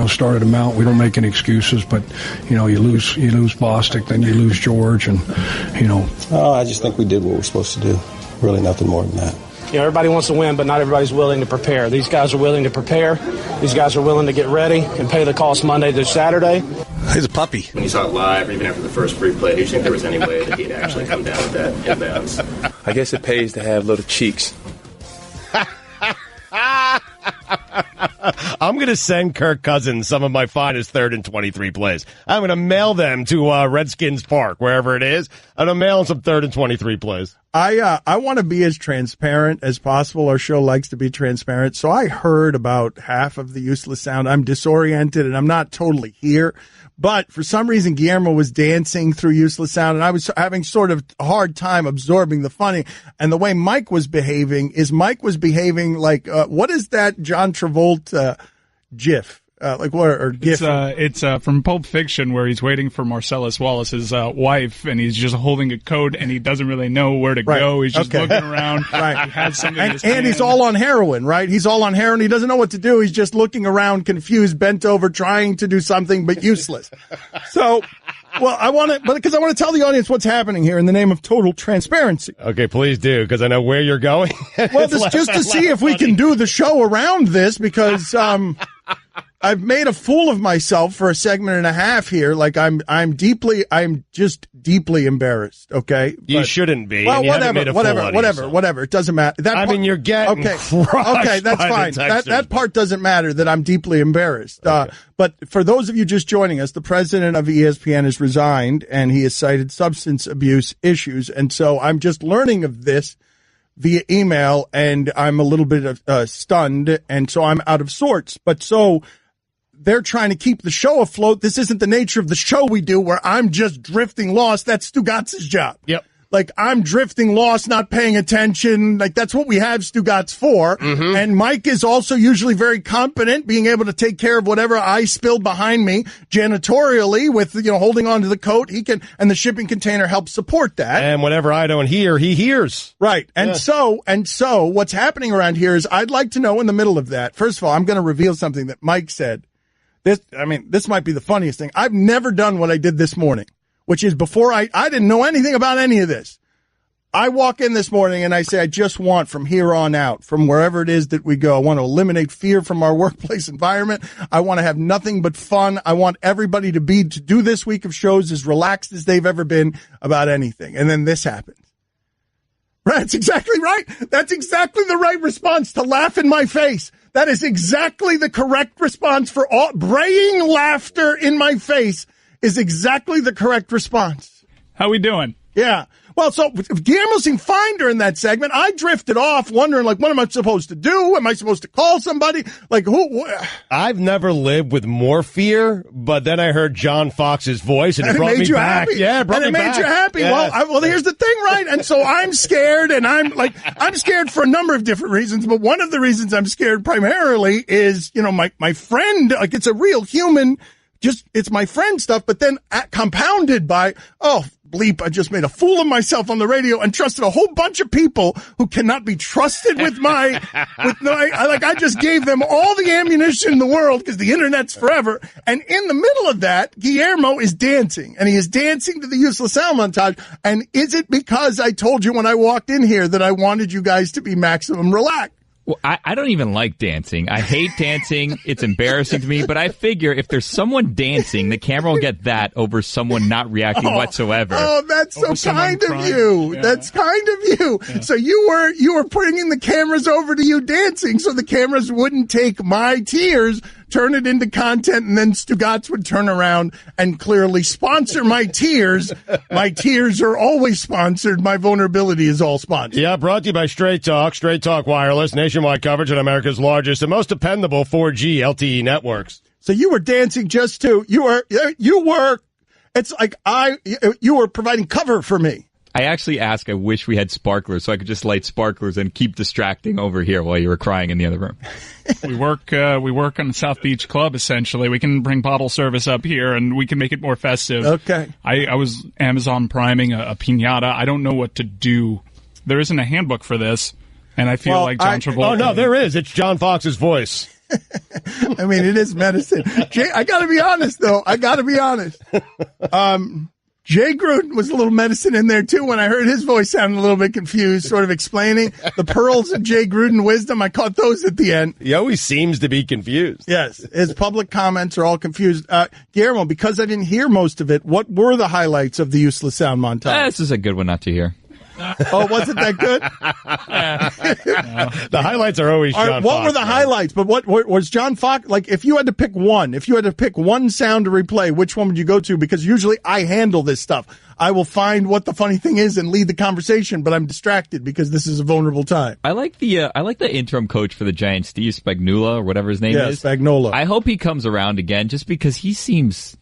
started to mount. We don't make any excuses, but you lose Bostic, then you lose George, and I just think we did what we're supposed to do. Really, nothing more than that. Everybody wants to win, but not everybody's willing to prepare. These guys are willing to prepare. These guys are willing to get ready and pay the cost Monday to Saturday. He's a puppy. When you saw it live, or even after the first free play, do you think there was any way that he'd actually come down with that inbounds? I guess it pays to have little cheeks. I'm going to send Kirk Cousins some of my finest 3rd and 23 plays. I'm going to mail them to Redskins Park, wherever it is. I'm going to mail him some 3rd and 23 plays. I want to be as transparent as possible. Our show likes to be transparent. So I heard about half of the useless sound. I'm disoriented and I'm not totally here. But for some reason, Guillermo was dancing through useless sound, and I was having sort of a hard time absorbing the funny. And the way Mike was behaving like, what is that John Travolta gif? GIF? It's from Pulp Fiction, where he's waiting for Marcellus Wallace's wife, and he's just holding a code, and he doesn't really know where to go. He's just looking around. Right. He has something and he's all on heroin, right? He's all on heroin. He doesn't know what to do. He's just looking around, confused, bent over, trying to do something, but useless. So, because I want to tell the audience what's happening here in the name of total transparency. Okay, please do, because I know where you're going. Well, just to see if we can do the show around this, because I've made a fool of myself for a segment and a half here. Like I'm just deeply embarrassed. Okay, you shouldn't be. Well, whatever. It doesn't matter. You're getting okay. That's fine. That part doesn't matter. That I'm deeply embarrassed. Okay. But for those of you just joining us, the president of ESPN has resigned, and he has cited substance abuse issues, and so I'm just learning of this via email, and I'm a little bit stunned, and so I'm out of sorts. But so they're trying to keep the show afloat. This isn't the nature of the show we do, where I'm just drifting lost. That's Stugatz's job. Yep. Like, I'm drifting lost, not paying attention. Like, that's what we have Stugatz for. Mm-hmm. And Mike is also usually very competent, being able to take care of whatever I spilled behind me janitorially with, holding on to the coat. He can, and the shipping container helps support that. And whenever I don't hear, he hears. Right. And so what's happening around here is, I'd like to know in the middle of that. First of all, I'm going to reveal something that Mike said. This might be the funniest thing. I've never done what I did this morning, which is before I didn't know anything about any of this. I walk in this morning and I say, I just want from here on out, from wherever it is that we go, I want to eliminate fear from our workplace environment. I want to have nothing but fun. I want everybody to do this week of shows as relaxed as they've ever been about anything. And then this happens. Right. That's exactly right. That's exactly the right response, to laugh in my face. That is exactly the correct response for all. Braying laughter in my face is exactly the correct response. How we doing? Yeah. Well, so Guillermo seemed fine during that segment. I drifted off wondering, what am I supposed to do? Am I supposed to call somebody? Who? I've never lived with more fear, but then I heard John Fox's voice, and it brought me back. Happy. Yeah, it brought me back. And it made you happy. Yeah. Well, here's the thing, right? And so I'm scared, and I'm scared for a number of different reasons, but one of the reasons I'm scared primarily is, my friend, it's a real human, it's my friend stuff, but then compounded by, bleep, I just made a fool of myself on the radio and trusted a whole bunch of people who cannot be trusted with I just gave them all the ammunition in the world because the internet's forever. And in the middle of that, Guillermo is dancing, and he is dancing to the Useless Sound montage. And is it because I told you when I walked in here that I wanted you guys to be maximum relaxed? Well, I don't even like dancing. I hate dancing. It's embarrassing to me. But I figure if there's someone dancing, the camera will get that over someone not reacting whatsoever. Oh, that's so kind of you. Yeah. That's kind of you. Yeah. So you were putting the cameras over to you dancing so the cameras wouldn't take my tears, turn it into content, and then Stugotz would turn around and clearly sponsor my tears. My tears are always sponsored. My vulnerability is all sponsored. Yeah, brought to you by Straight Talk Wireless, nationwide coverage on America's largest and most dependable 4G LTE networks. So you were dancing just to, you were, it's like you were providing cover for me. I actually asked, I wish we had sparklers so I could just light sparklers and keep distracting over here while you were crying in the other room. We work on the South Beach Club, essentially. We can bring bottle service up here, and we can make it more festive. Okay. I was Amazon priming a piñata. I don't know what to do. There isn't a handbook for this, and I feel like John Travolta. Oh, no, there is. It's John Fox's voice. I mean, it is medicine. Jay, I got to be honest, though. Jay Gruden was a little medicine in there, too, when I heard his voice sounding a little bit confused, sort of explaining the pearls of Jay Gruden wisdom. I caught those at the end. He always seems to be confused. Yes, his public comments are all confused. Guillermo, because I didn't hear most of it, what were the highlights of the Useless Sound montage? This is a good one not to hear. Oh, wasn't that good? The highlights are always John Fox. What were the highlights? But what was John Fox, like, if you had to pick one sound to replay, which one would you go to? Because usually I handle this stuff. I will find what the funny thing is and lead the conversation, but I'm distracted because this is a vulnerable time. I like the interim coach for the Giants, Steve Spagnuolo, or whatever his name is. Yeah, Spagnuolo. I hope he comes around again, just because he seems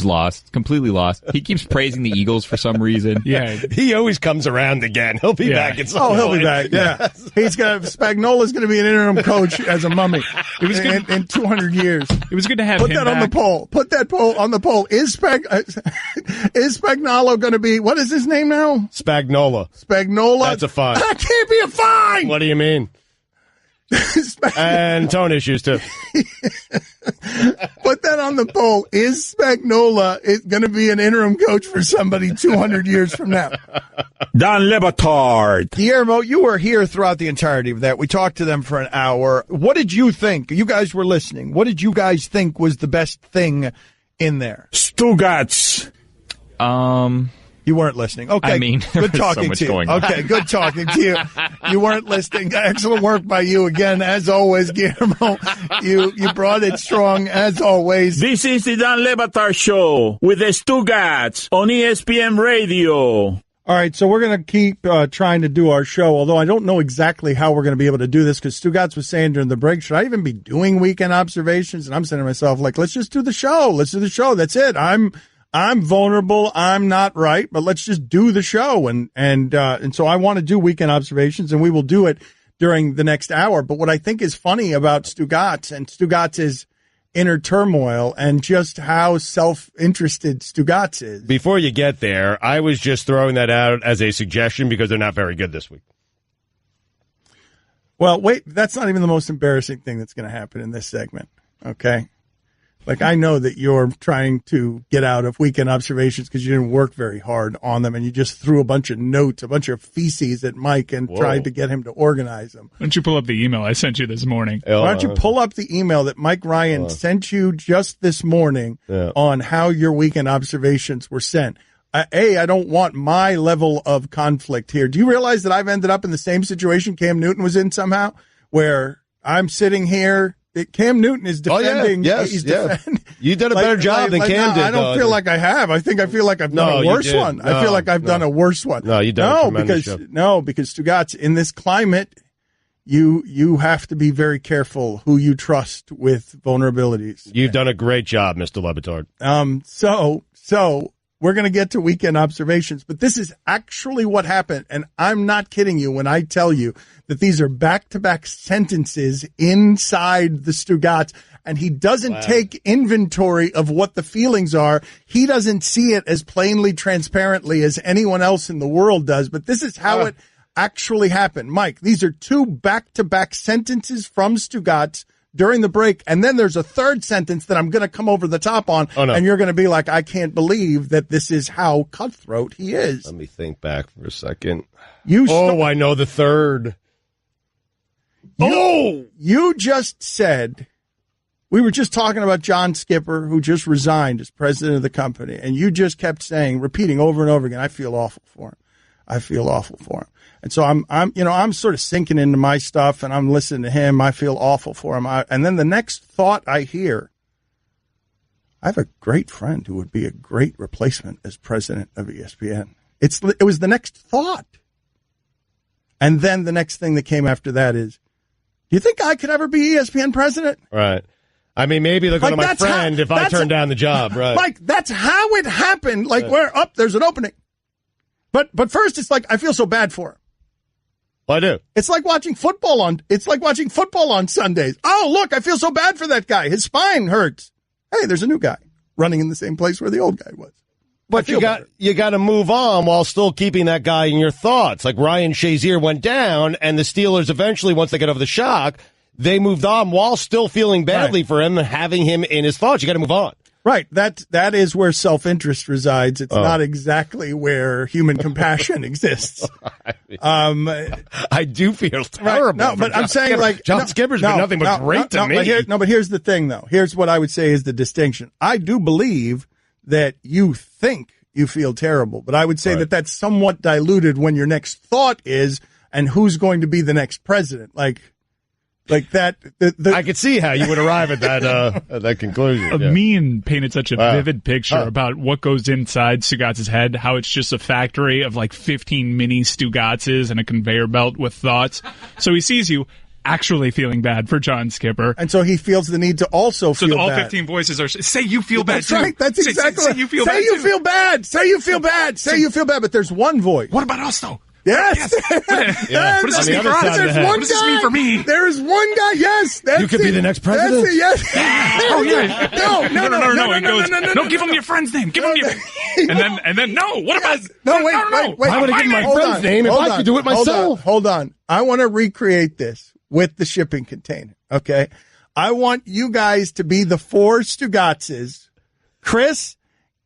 lost, completely lost. He keeps praising the Eagles for some reason. Yeah, he always comes around again. He'll be back at some point. He'll be back. Yeah, Spagnuolo's going to be an interim coach as a mummy. It was in 200 years. It was good to have Put him that back. on the poll. Put that poll on the poll. Is Spagnuolo going to be, what is his name now? Spagnola. That's a fine. That can't be a fine! What do you mean? And tone issues, too. Put that on the poll. Is Spagnola going to be an interim coach for somebody 200 years from now? Don Le Batard. Guillermo, you were here throughout the entirety of that. We talked to them for an hour. What did you think? You guys were listening. What did you guys think was the best thing in there? Stugotz. You weren't listening. Okay, I mean, good talking so to you. Okay, good talking to you. You weren't listening. Excellent work by you again, as always, Guillermo. You brought it strong, as always. This is the Dan Le Batard Show with the Stugotz on ESPN Radio. All right, so we're going to keep trying to do our show, although I don't know exactly how we're going to be able to do this, because Stugotz was saying during the break, should I even be doing weekend observations? And I'm saying to myself, like, let's just do the show. Let's do the show. That's it. I'm vulnerable. I'm not right, but let's just do the show. And so I want to do weekend observations, and we will do it during the next hour. But what I think is funny about Stugotz and Stugotz's inner turmoil and just how self-interested Stugotz is. Before you get there, I was just throwing that out as a suggestion because they're not very good this week. Well, wait, that's not even the most embarrassing thing that's going to happen in this segment. Okay. Like, I know that you're trying to get out of weekend observations because you didn't work very hard on them, and you just threw a bunch of notes, a bunch of feces at Mike and tried to get him to organize them. Why don't you pull up the email I sent you this morning? Why don't you pull up the email that Mike Ryan sent you just this morning on how your weekend observations were sent? I don't want my level of conflict here. Do you realize that I've ended up in the same situation Cam Newton was in somehow, where I'm sitting here? Cam Newton is defending. Oh, yeah. Yes, defending. You did a better job than Cam did. I don't feel like I have. I feel like I've done a worse one. I feel like I've done a worse one. No, you done a tremendous job. Because Stugotz, in this climate, you have to be very careful who you trust with vulnerabilities. You've done a great job, Mr. Le Batard. So we're going to get to weekend observations, but this is actually what happened. And I'm not kidding you when I tell you that these are back-to-back sentences inside the Stugats, and he doesn't take inventory of what the feelings are. He doesn't see it as plainly, transparently as anyone else in the world does, but this is how it actually happened. Mike, these are 2 back-to-back sentences from Stugats during the break, and then there's a third sentence that I'm going to come over the top on, and you're going to be like, I can't believe that this is how cutthroat he is. Let me think back for a second. I know the third. You just said, we were just talking about John Skipper, who just resigned as president of the company, and you just kept saying, repeating over and over again, I feel awful for him. I feel awful for him. And so I'm sort of sinking into my stuff and I'm listening to him. I feel awful for him. And then the next thought I hear, I have a great friend who would be a great replacement as president of ESPN. It was the next thought. And then the next thing that came after that is, do you think I could ever be ESPN president? Right. I mean, maybe they're going to my friend if I turn down the job, right? Like, that's how it happened. Like, there's an opening. But first, it's like, I feel so bad for him. Well, I do. It's like watching football on Sundays. Oh, look, I feel so bad for that guy. His spine hurts. Hey, there's a new guy running in the same place where the old guy was. But you got to move on while still keeping that guy in your thoughts. Like Ryan Shazier went down, and the Steelers eventually, once they got over the shock, they moved on while still feeling badly for him and having him in his thoughts. You got to move on. Right. That is where self-interest resides. It's not exactly where human compassion exists. I do feel terrible. Right. No, but I'm saying like John Skipper's been nothing but great to me. But here's the thing, though. Here's what I would say is the distinction. I do believe that you think you feel terrible, but I would say that that's somewhat diluted when your next thought is, and who's going to be the next president? Like that. I could see how you would arrive at that conclusion. Mean painted such a vivid picture about what goes inside Stugats' head, how it's just a factory of like 15 mini Stugatses and a conveyor belt with thoughts. So he sees you actually feeling bad for John Skipper. And so he feels the need to also feel bad. So all 15 voices are, say you feel bad too. That's right. That's exactly say you feel bad. Say you feel bad. Say you feel bad. Say you feel bad. But there's one voice. What about us, though? Yes. What does this mean for us? What does this mean for me? There is one guy. Yes. You could be the next president. Yes. Oh yeah. No. Give him your friend's name. Give him your. And then no. What about? No. Wait. Why would I give my friend's name if I could do it myself? Hold on. I want to recreate this with the shipping container. Okay. I want you guys to be the 4 Stugatses. Chris,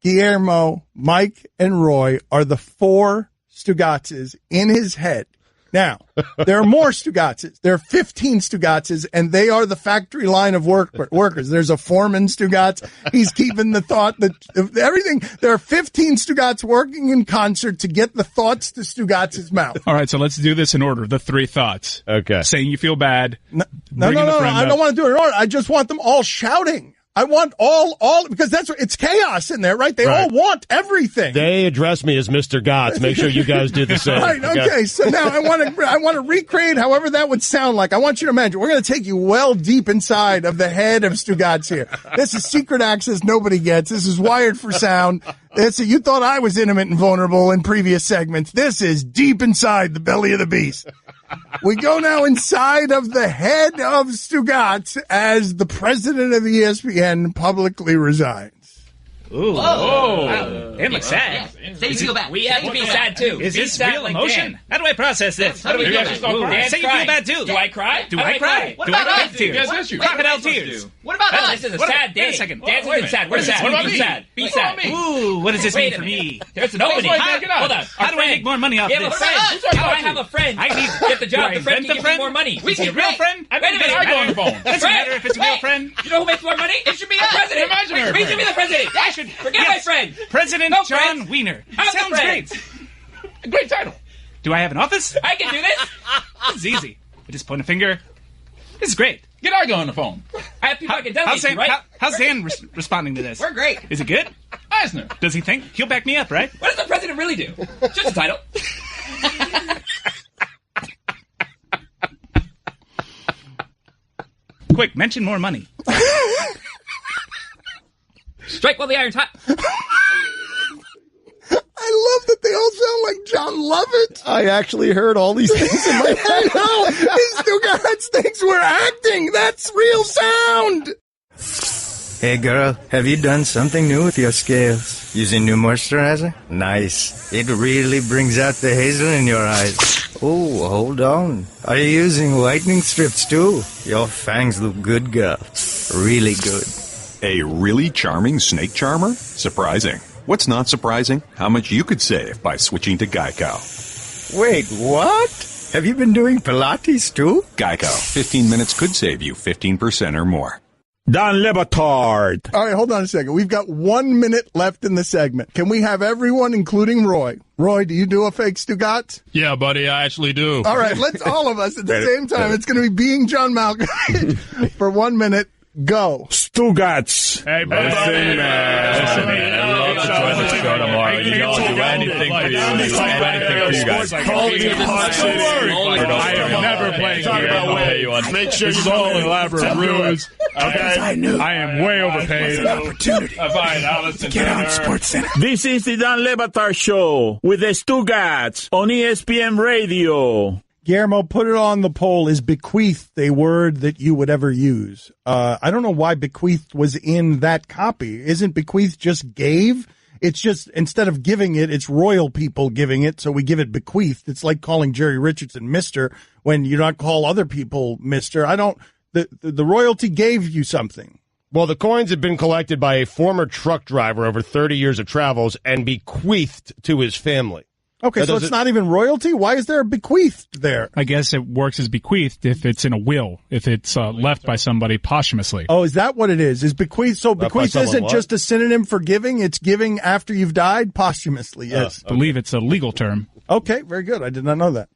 Guillermo, Mike, and Roy are the 4 Stugatses in his head. Now, there are more Stugatses. There are 15 Stugatses, and they are the factory line of workers. There's a foreman Stugats. He's keeping the thought that everything. There are 15 Stugats working in concert to get the thoughts to Stugats' mouth. All right, so let's do this in order. The 3 thoughts. Okay. Saying you feel bad. No. I don't want to do it in order. I just want them all shouting. I want all because it's chaos in there, right? They all want everything. They address me as Mr. Gotts. Make sure you guys do the same. Right. Okay. So now I want to recreate however that would sound like. I want you to imagine we're going to take you well deep inside of the head of Stugats here. This is secret access nobody gets. This is wired for sound. You thought I was intimate and vulnerable in previous segments. This is deep inside the belly of the beast. We go now inside of the head of Stugats as the president of ESPN publicly resigns. Ooh. Whoa. Him looks sad. Say you feel bad. We have to be sad too. Is this real emotion? How do I process this? How do we do this? Say you feel bad too. Do I cry? Do I cry? Do I cry tears? Crocodile tears. What about us? This is a sad day. Wait a second. Dance isn't sad. We're sad. What about Be me? sad. Be sad. Ooh, what does this mean for me? There's an opening. Hold on. How do I make more money off this? How do I have a friend? I need to get the job. The friend can give me more money. Is he a real friend? Wait a minute. I go on the phone. Doesn't matter if it's a real friend. You know who makes more money? It should be us. President. Imaginary. We should be the president. I should forget my friend. President John Wiener. Sounds great. Great title. Do I have an office? I can do this. This is easy. I just point a finger. This is great. Get Argo on the phone. I have people I can delegate to, right? How's Dan responding to this? We're great. Is it good? Eisner. Does he think? He'll back me up, right? What does the president really do? Just a title. Quick, mention more money. Strike while the iron's hot. John Lovett. I actually heard all these things in my head. I know. Stugotz thinks we're acting. That's real sound. Hey girl, have you done something new with your scales? Using new moisturizer? Nice. It really brings out the hazel in your eyes. Oh, hold on. Are you using whitening strips too? Your fangs look good, girl. Really good. A really charming snake charmer? Surprising. What's not surprising? How much you could save by switching to Geico. Wait, what? Have you been doing Pilates too? Geico. 15 minutes could save you 15% or more. Don Lebatard. All right, hold on a second. We've got 1 minute left in the segment. Can we have everyone, including Roy? Roy, do you do a fake Stugotz? Yeah, buddy, I actually do. All right, let's all of us at the same time. It's going to be being John Malkovich for 1 minute. Go. Stugotz. Hey, buddy. Listen, man. I love to join the show tomorrow. You know, I'll do anything for you. I'll do anything for you guys. I am never playing here. Make sure this is all an elaborate ruse. Okay? I am way overpaid. An opportunity. Get on SportsCenter. This is the Don Lebatard Show with the Stugotz on ESPN Radio. Guillermo, put it on the poll. Is bequeathed a word that you would ever use? I don't know why bequeathed was in that copy. Isn't bequeathed just gave? It's just, instead of giving it, it's royal people giving it, so we give it bequeathed. It's like calling Jerry Richardson Mr. when you don't call other people Mr. The royalty gave you something. Well, the coins have been collected by a former truck driver over 30 years of travels and bequeathed to his family. Okay, so it's not even royalty? Why is there a bequeathed there? I guess it works as bequeathed if it's in a will, if it's left by somebody posthumously. Oh, is that what it is? Is bequeathed? So bequeathed isn't just a synonym for giving? It's giving after you've died posthumously, yes. I believe it's a legal term. Okay, very good. I did not know that.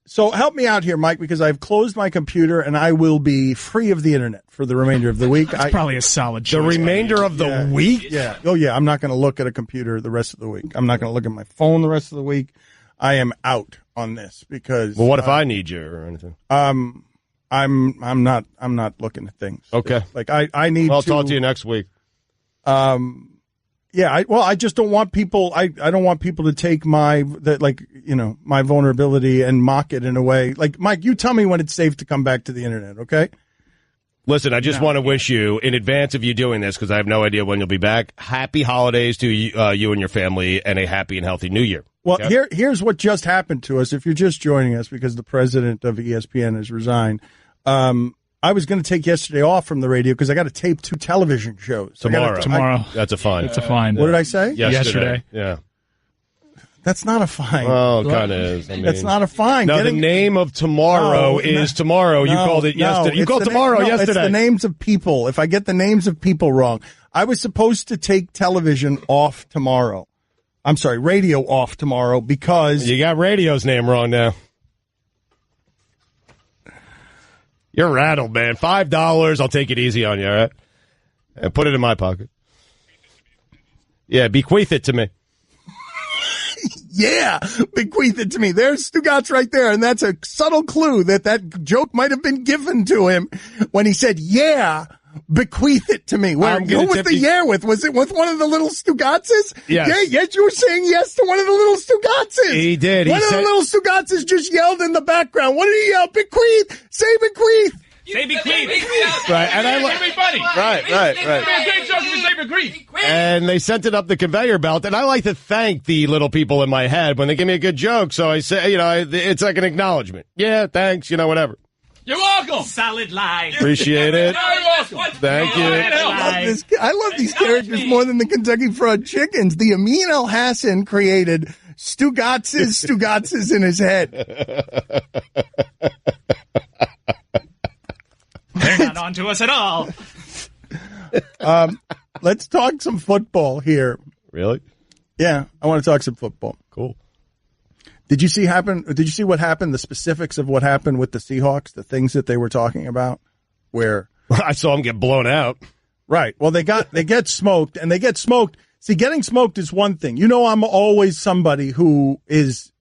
So help me out here, Mike, because I've closed my computer and I will be free of the internet for the remainder of the week. That's probably a solid choice. The remainder of the week? Yeah. Oh, yeah. I'm not going to look at a computer the rest of the week. I'm not going to look at my phone the rest of the week. I am out on this because. Well, what if I need you or anything? I'm not looking at things. Okay. Like I need. I'll talk to you next week. Yeah, I just don't want people. I don't want people to take my vulnerability and mock it in a way. Like, Mike, you tell me when it's safe to come back to the internet, okay? Listen, I just want to wish you, in advance of you doing this, because I have no idea when you'll be back, happy holidays to you and your family, and a happy and healthy New Year. Well, here's what just happened to us. If you're just joining us because the president of ESPN has resigned, I was going to take yesterday off from the radio because I got to tape 2 television shows. Tomorrow. That's a fine. It's a fine. What did I say? Yesterday. Yeah. That's not a fine. Well, it kind of is. I mean, that's not a fine. No, the name of tomorrow is tomorrow. You called it yesterday. You called tomorrow yesterday. It's the names of people. If I get the names of people wrong, I was supposed to take television off tomorrow. I'm sorry, radio off tomorrow because... You got radio's name wrong now. You're rattled, man. $5. I'll take it easy on you, all right? And put it in my pocket. Yeah, bequeath it to me. Yeah, bequeath it to me. There's Stugotz right there, and that's a subtle clue that joke might have been given to him when he said, yeah, bequeath it to me. Who was the yeah with? Was it with one of the little Stugotzes? Yes. Yeah, yes, you were saying yes to one of the little Stugotzes. He did. One of the little Stugotzes just yelled in the background. What did he yell? Bequeath! Say bequeath! Say bequeath. Right, and everybody. Right. Say bequeath. And they sent it up the conveyor belt, and I like to thank the little people in my head when they give me a good joke. So I say, it's like an acknowledgement. Yeah, thanks, whatever. You're welcome. Solid line. Appreciate it. You're welcome. Thank you. I love these characters more than the Kentucky Fried Chickens. The Amin El Hassan created Stugotzes in his head. They're not on to us at all. Let's talk some football here. Really? Yeah, I want to talk some football. Cool. Did you see what happened? The specifics of what happened with the Seahawks, the things that they were talking about, where I saw them get blown out. Right. Well, they get smoked, and they get smoked. See, getting smoked is one thing. I'm always somebody who is.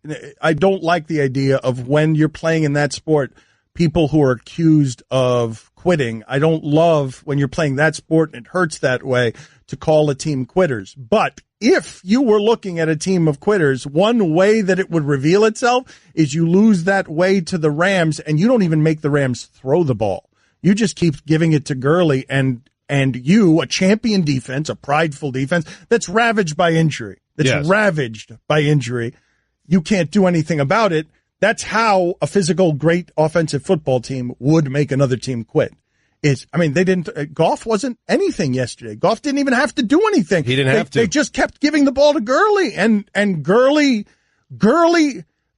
I don't like the idea of when you're playing in that sport, people who are accused of quitting. I don't love when you're playing that sport and it hurts that way to call a team quitters. But if you were looking at a team of quitters, one way that it would reveal itself is you lose that way to the Rams and you don't even make the Rams throw the ball. You just keep giving it to Gurley and you, a champion defense, a prideful defense that's ravaged by injury. You can't do anything about it. That's how a physical, great offensive football team would make another team quit. Goff wasn't anything yesterday. Goff didn't even have to do anything. He didn't have to. They just kept giving the ball to Gurley, and Gurley,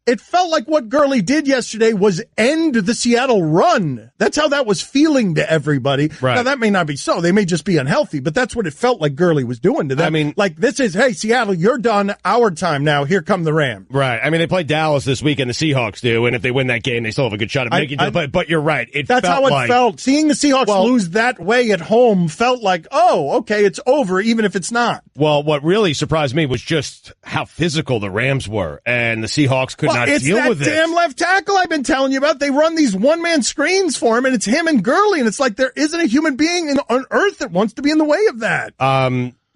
it felt like what Gurley did yesterday was end the Seattle run. That's how that was feeling to everybody. Right. Now, that may not be so. They may just be unhealthy, but that's what it felt like Gurley was doing to them. I mean, like, this is, hey, Seattle, you're done. Our time now. Here come the Rams. Right. I mean, they play Dallas this week, and the Seahawks do, and if they win that game, they still have a good shot of making it. But you're right. That's how it felt. Seeing the Seahawks lose that way at home felt like, oh, okay, it's over, even if it's not. Well, what really surprised me was just how physical the Rams were, and the Seahawks could not deal with it. Damn left tackle I've been telling you about. They run these one-man screens for him, and it's him and Gurley, and it's like there isn't a human being on earth that wants to be in the way of that.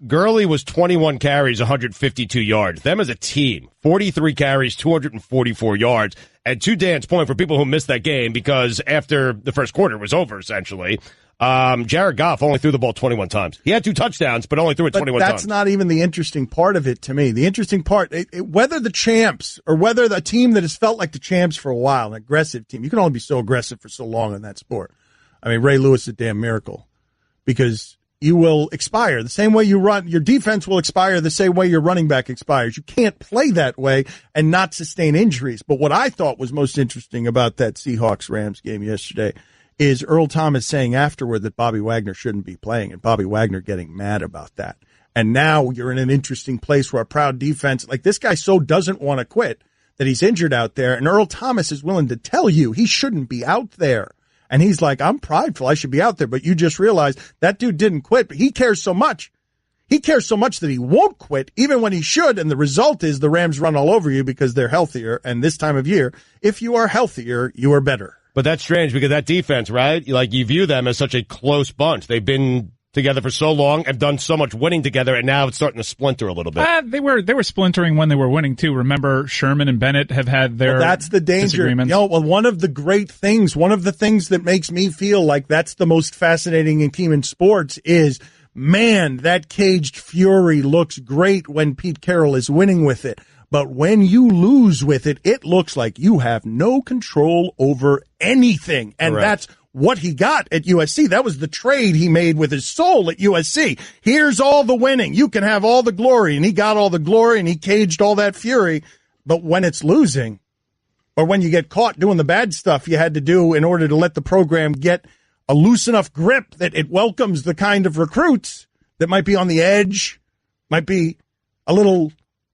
Gurley was 21 carries, 152 yards. Them as a team, 43 carries, 244 yards. And to Dan's point, for people who missed that game, because after the first quarter was over, essentially, Jared Goff only threw the ball 21 times. He had 2 touchdowns, but only threw it 21 times. That's not even the interesting part of it to me. The interesting part, whether the champs or whether the team that has felt like the champs for a while, an aggressive team, you can only be so aggressive for so long in that sport. I mean, Ray Lewis is a damn miracle because you will expire the same way you run. Your defense will expire the same way your running back expires. You can't play that way and not sustain injuries. But what I thought was most interesting about that Seahawks-Rams game yesterday is Earl Thomas saying afterward that Bobby Wagner shouldn't be playing, and Bobby Wagner getting mad about that. And now you're in an interesting place where a proud defense, like this guy so doesn't want to quit that he's injured out there, and Earl Thomas is willing to tell you he shouldn't be out there. And he's like, I'm prideful, I should be out there, but you just realized that dude didn't quit, but he cares so much. He cares so much that he won't quit, even when he should, and the result is the Rams run all over you because they're healthier, and this time of year, if you are healthier, you are better. But that's strange because that defense, right? Like, you view them as such a close bunch. They've been together for so long, have done so much winning together, and now it's starting to splinter a little bit. They were splintering when they were winning too. Remember, Sherman and Bennett have had their that's the danger. One of the great things, one of the things that makes me feel like that's the most fascinating team in sports is, man, that caged fury looks great when Pete Carroll is winning with it. But when you lose with it, it looks like you have no control over anything. And Correct. That's what he got at USC. That was the trade he made with his soul at USC. Here's all the winning. You can have all the glory. And he got all the glory and he caged all that fury. But when it's losing, or when you get caught doing the bad stuff you had to do in order to let the program get a loose enough grip that it welcomes the kind of recruits that might be on the edge, might be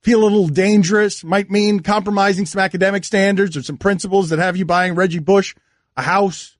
feel a little dangerous, might mean compromising some academic standards or some principles that have you buying Reggie Bush a house.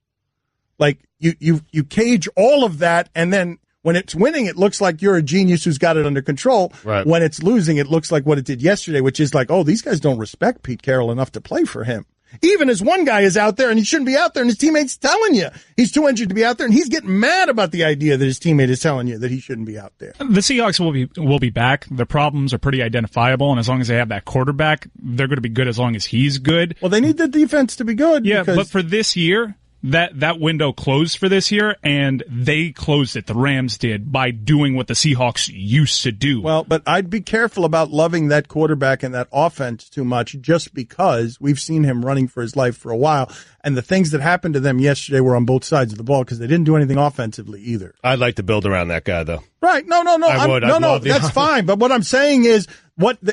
Like, you cage all of that, and then when it's winning, it looks like you're a genius who's got it under control. Right. When it's losing, it looks like what it did yesterday, which is like, oh, these guys don't respect Pete Carroll enough to play for him. Even as one guy is out there and he shouldn't be out there, and his teammate's telling you he's too injured to be out there, and he's getting mad about the idea that his teammate is telling you that he shouldn't be out there. The Seahawks will be back. The problems are pretty identifiable, and as long as they have that quarterback, they're going to be good as long as he's good. Well, they need the defense to be good. Yeah, but for this year, that window closed for this year, and they closed it. The Rams did by doing what the Seahawks used to do. Well, but I'd be careful about loving that quarterback and that offense too much, just because we've seen him running for his life for a while, and the things that happened to them yesterday were on both sides of the ball because they didn't do anything offensively either. I'd like to build around that guy, though. Right? No. That's fine. But what I'm saying is,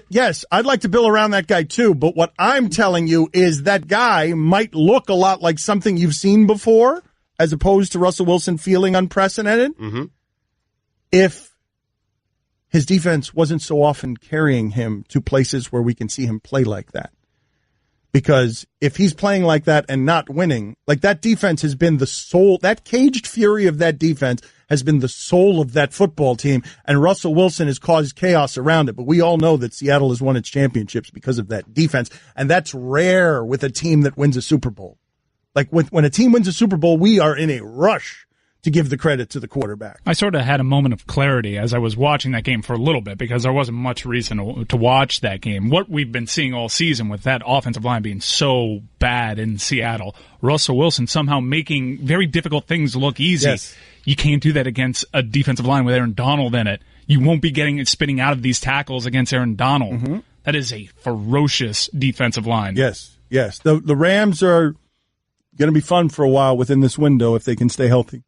yes, I'd like to build around that guy too. But what I'm telling you is that guy might look a lot like something you've seen before, as opposed to Russell Wilson feeling unprecedented. Mm-hmm. If his defense wasn't so often carrying him to places where we can see him play like that. Because if he's playing like that and not winning, like that defense has been the soul, that caged fury of that defense has been the soul of that football team, and Russell Wilson has caused chaos around it. But we all know that Seattle has won its championships because of that defense, and that's rare with a team that wins a Super Bowl. Like when a team wins a Super Bowl, we are in a rush to give the credit to the quarterback. I sort of had a moment of clarity as I was watching that game for a little bit because there wasn't much reason to watch that game. What we've been seeing all season with that offensive line being so bad in Seattle, Russell Wilson somehow making very difficult things look easy. Yes. You can't do that against a defensive line with Aaron Donald in it. You won't be getting it spinning out of these tackles against Aaron Donald. Mm-hmm. That is a ferocious defensive line. Yes. The Rams are going to be fun for a while within this window if they can stay healthy.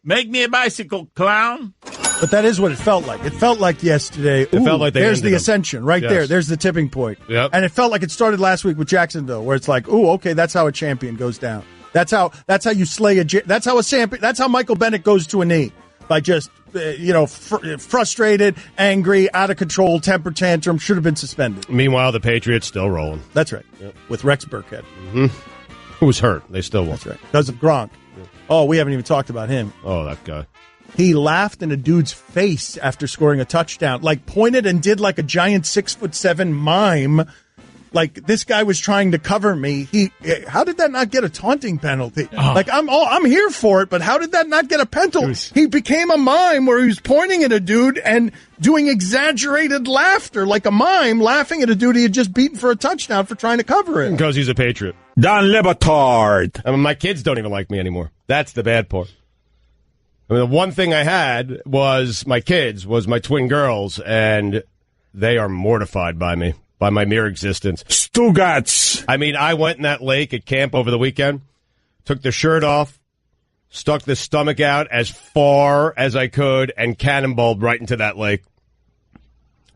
Make me a bicycle, clown. But that is what it felt like. It felt like yesterday. It felt like there's the them. ascension right there. There's the tipping point. Yep. And it felt like it started last week with Jacksonville, where it's like, ooh, okay, that's how a champion goes down. That's how you slay that's how Michael Bennett goes to a knee, by just frustrated, angry, out of control, temper tantrum, should have been suspended. Meanwhile, the Patriots still rolling. That's right. Yep. With Rex Burkhead. Mm-hmm. Who was hurt. They still won. That's right. Because of Gronk. Oh, we haven't even talked about him. Oh, that guy. He laughed in a dude's face after scoring a touchdown, like pointed and did like a giant 6'7" mime. Like this guy was trying to cover me. How did that not get a taunting penalty? Oh. Like I'm here for it, but how did that not get a penalty? He became a mime where he was pointing at a dude and doing exaggerated laughter, like a mime laughing at a dude he had just beaten for a touchdown for trying to cover it. Because he's a Patriot. Don Le Batard. I mean, my kids don't even like me anymore. That's the bad part. I mean, the one thing I had was my kids, was my twin girls, and they are mortified by me, by my mere existence. Stugats. I mean, I went in that lake at camp over the weekend, took the shirt off, stuck the stomach out as far as I could, and cannonballed right into that lake.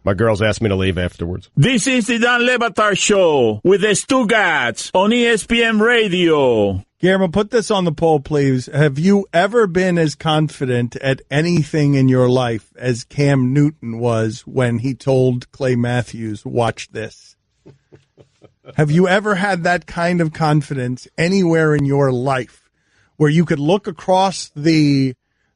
My girls asked me to leave afterwards. This is the Don Le Batard Show with the Stugats on ESPN Radio. Guillermo, put this on the poll, please. Have you ever been as confident at anything in your life as Cam Newton was when he told Clay Matthews, watch this? Have you ever had that kind of confidence anywhere in your life where you could look across the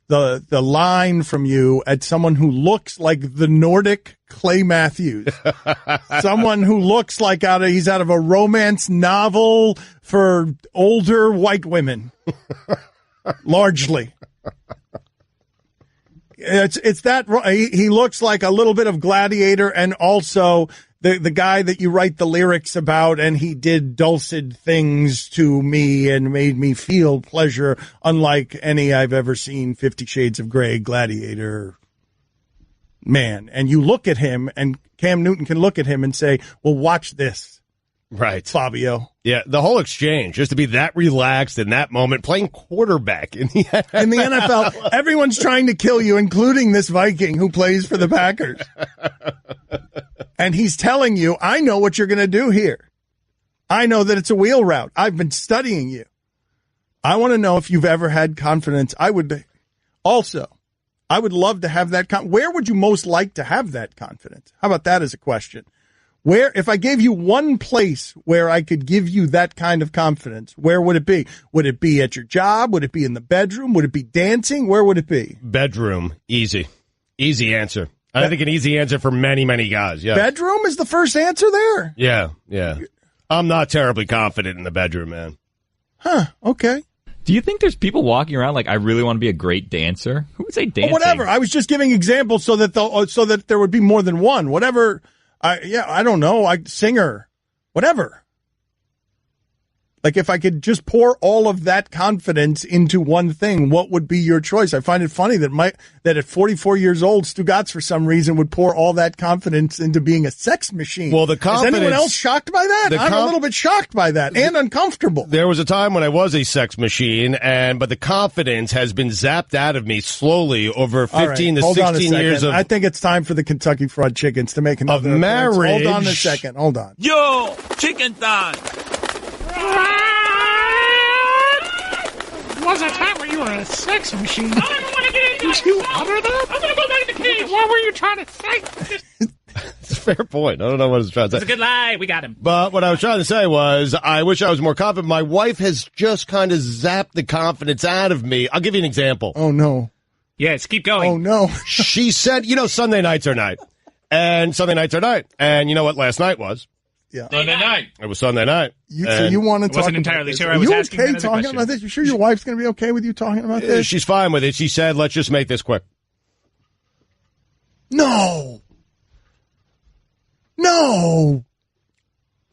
line from you at someone who looks like the Nordic Clay Matthews, someone who looks like he's out of a romance novel for older white women, largely. It's that he looks like a little bit of Gladiator, and also the guy that you write the lyrics about, and he did dulcet things to me and made me feel pleasure, unlike any I've ever seen. 50 Shades of Grey, Gladiator, man. And you look at him, and Cam Newton can look at him and say, well, watch this. Right. Fabio. Yeah, the whole exchange, just to be that relaxed in that moment, playing quarterback in the NFL. In the NFL, everyone's trying to kill you, including this Viking who plays for the Packers. And he's telling you, I know what you're going to do here. I know that it's a wheel route. I've been studying you. I want to know if you've ever had confidence. I would love to have that. Where would you most like to have that confidence? How about that as a question? Where, if I gave you one place where I could give you that kind of confidence, where would it be? Would it be at your job? Would it be in the bedroom? Would it be dancing? Where would it be? Bedroom. Easy. Easy answer. I think an easy answer for many, many guys. Yeah. Bedroom is the first answer there? Yeah. I'm not terribly confident in the bedroom, man. Huh, okay. Do you think there's people walking around like, I really want to be a great dancer? Who would say dancing? Whatever. I was just giving examples so that there would be more than one. Whatever. I don't know. Singer. Whatever. Like, if I could just pour all of that confidence into one thing, what would be your choice? I find it funny that at 44 years old, Stugats, for some reason, would pour all that confidence into being a sex machine. Well, the confidence... Is anyone else shocked by that? I'm a little bit shocked by that and uncomfortable. There was a time when I was a sex machine, but the confidence has been zapped out of me slowly over 15 to 16 years of... I think it's time for the Kentucky Fried Chickens to make another of marriage. Hold on a second. Hold on. Yo, chicken time. Was a time when you were a sex machine. I don't want to get into it. Did you utter that? I'm going to go back in the cage. What were you trying to say? It's a fair point. I don't know what I was trying to say. It's a good lie. We got him. But what I was trying to say was, I wish I was more confident. My wife has just kind of zapped the confidence out of me. I'll give you an example. Oh, no. Yes, keep going. Oh, no. She said, Sunday nights are night. And Sunday nights are night. And you know what last night was? Yeah. Sunday night. It was Sunday night. So you want to talk wasn't about entirely this. sure. Are I was you asking okay another talking question. about this? You sure your wife's going to be okay with you talking about this? She's fine with it. She said, let's just make this quick. No.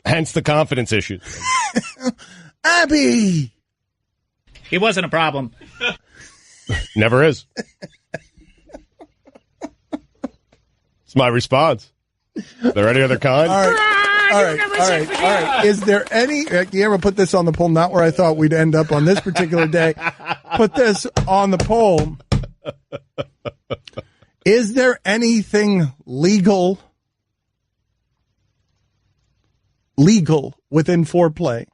Hence the confidence issues. Abby. He wasn't a problem. Never is. It's my response. Are there any other kind? All right. Is there any... Guillermo put this on the poll, not where I thought we'd end up on this particular day. Put this on the poll. Is there anything legal within foreplay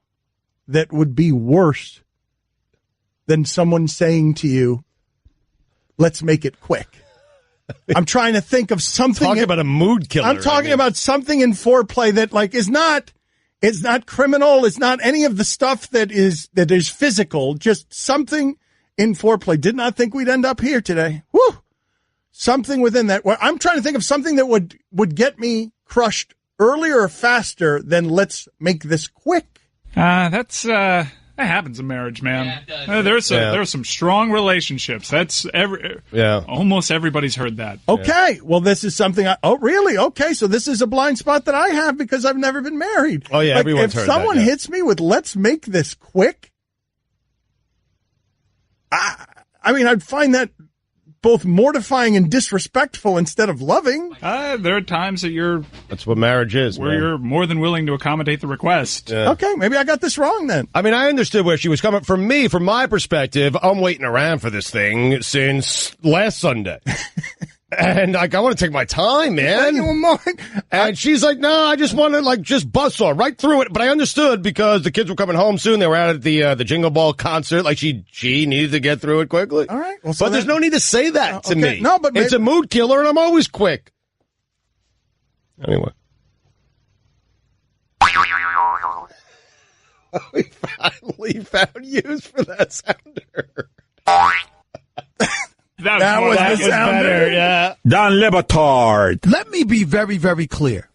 that would be worse than someone saying to you, let's make it quick? I'm trying to think of something. Talking about a mood killer. I'm talking about something in foreplay that is not criminal. It's not any of the stuff that is physical. Just something in foreplay. Did not think we'd end up here today. Woo! Something within that. I'm trying to think of something that would get me crushed earlier or faster than let's make this quick. That happens in marriage, man. Yeah, there's some strong relationships. That's almost everybody's heard that. Okay, well, this is something. Really? Okay, so this is a blind spot that I have because I've never been married. Oh yeah, everyone's heard that. If someone hits me with "Let's make this quick," I mean, I'd find that both mortifying and disrespectful instead of loving. There are times that that's what marriage is, where you're more than willing to accommodate the request. Yeah. Okay, maybe I got this wrong then. I mean, I understood where she was coming from. From my perspective, I'm waiting around for this thing since last Sunday. And I want to take my time, man. And she's like, no, I just want to just bust on right through it. But I understood because the kids were coming home soon. They were out at the Jingle Ball concert. She needed to get through it quickly. All right. Well, but there's no need to say that to me. No, but it's a mood killer, and I'm always quick. Anyway. We finally found use for that sounder. That was better, yeah. Don Le Batard. Let me be very, very clear.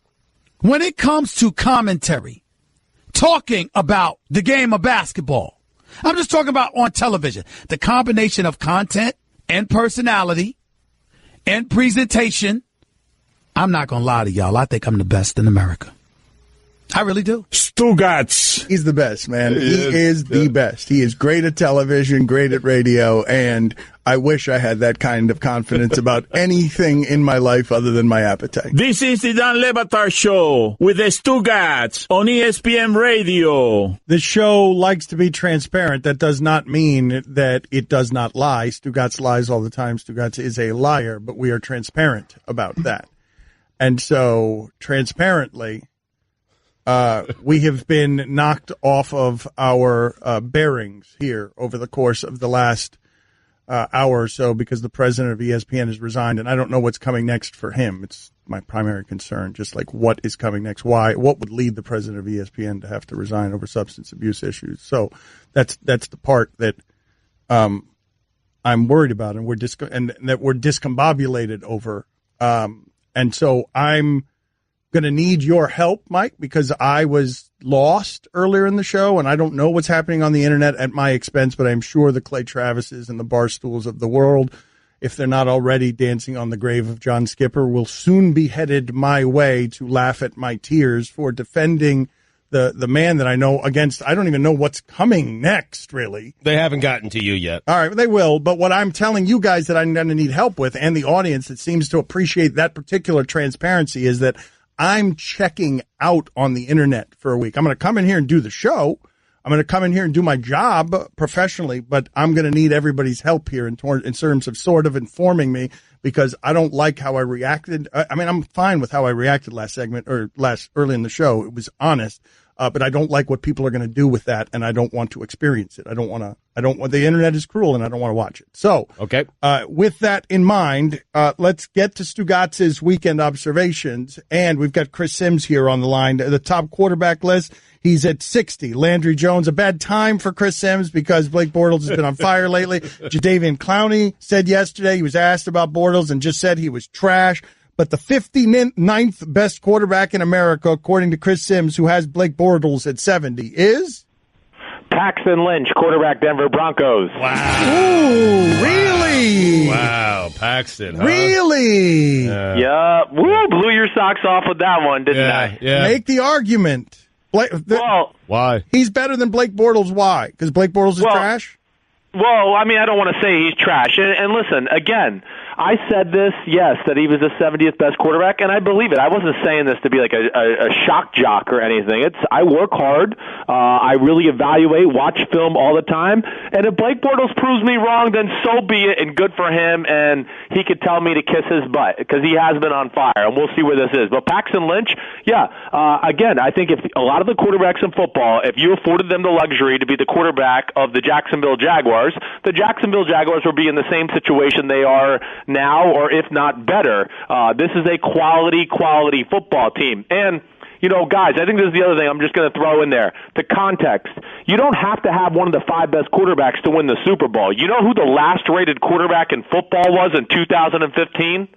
When it comes to commentary, talking about the game of basketball, I'm just talking about on television, the combination of content and personality and presentation. I'm not going to lie to y'all. I think I'm the best in America. I really do. Stugotz. He's the best, man. He is the best. He is great at television, great at radio, and I wish I had that kind of confidence about anything in my life other than my appetite. This is the Don Le Batard Show with the Stugotz on ESPN Radio. The show likes to be transparent. That does not mean that it does not lie. Stugotz lies all the time. Stugotz is a liar, but we are transparent about that. And so, transparently, we have been knocked off of our bearings here over the course of the last hour or so because the president of ESPN has resigned, and I don't know what's coming next for him. It's my primary concern, just what is coming next. What would lead the president of ESPN to have to resign over substance abuse issues? So that's the part that I'm worried about, and that we're discombobulated over. And so I'm going to need your help, Mike, because I was lost earlier in the show, and I don't know what's happening on the internet at my expense, but I'm sure the Clay Travises and the Barstools of the world, if they're not already dancing on the grave of John Skipper, will soon be headed my way to laugh at my tears for defending the man that I know against. I don't even know what's coming next, really. They haven't gotten to you yet. All right, they will. But what I'm telling you guys that I'm going to need help with, and the audience that seems to appreciate that particular transparency, is that I'm checking out on the internet for a week. I'm going to come in here and do the show. I'm going to come in here and do my job professionally, but I'm going to need everybody's help here in terms of sort of informing me, because I don't like how I reacted. I mean, I'm fine with how I reacted last segment or early in the show. It was honest. But I don't like what people are going to do with that, and I don't want to experience it. The internet is cruel, and I don't want to watch it. So, okay. With that in mind, let's get to Stugotz's weekend observations. And we've got Chris Sims here on the line. The top quarterback list, he's at 60. Landry Jones, a bad time for Chris Sims because Blake Bortles has been on fire lately. Jadeveon Clowney said yesterday he was asked about Bortles and just said he was trash. but the 59th best quarterback in America, according to Chris Sims, who has Blake Bortles at 70, is? Paxton Lynch, quarterback, Denver Broncos. Wow. Ooh, really? Wow, Paxton. Huh? Really? Yeah. Woo, blew your socks off with that one, didn't I? Yeah. Make the argument. Why? He's better than Blake Bortles. Why? Because Blake Bortles is trash? Well, I mean, I don't want to say he's trash. And listen, again, I said this, yes, that he was the 70th best quarterback, and I believe it. I wasn't saying this to be like a shock jock or anything. I work hard. I really evaluate, watch film all the time. And if Blake Bortles proves me wrong, then so be it, and good for him. And he could tell me to kiss his butt because he has been on fire, and we'll see where this is. But Paxton Lynch, again, I think if a lot of the quarterbacks in football, if you afforded them the luxury to be the quarterback of the Jacksonville Jaguars would be in the same situation they are now, or if not better. This is a quality football team. And, guys, I think this is the other thing I'm just going to throw in there. The context. You don't have to have one of the 5 best quarterbacks to win the Super Bowl. You know who the last rated quarterback in football was in 2015?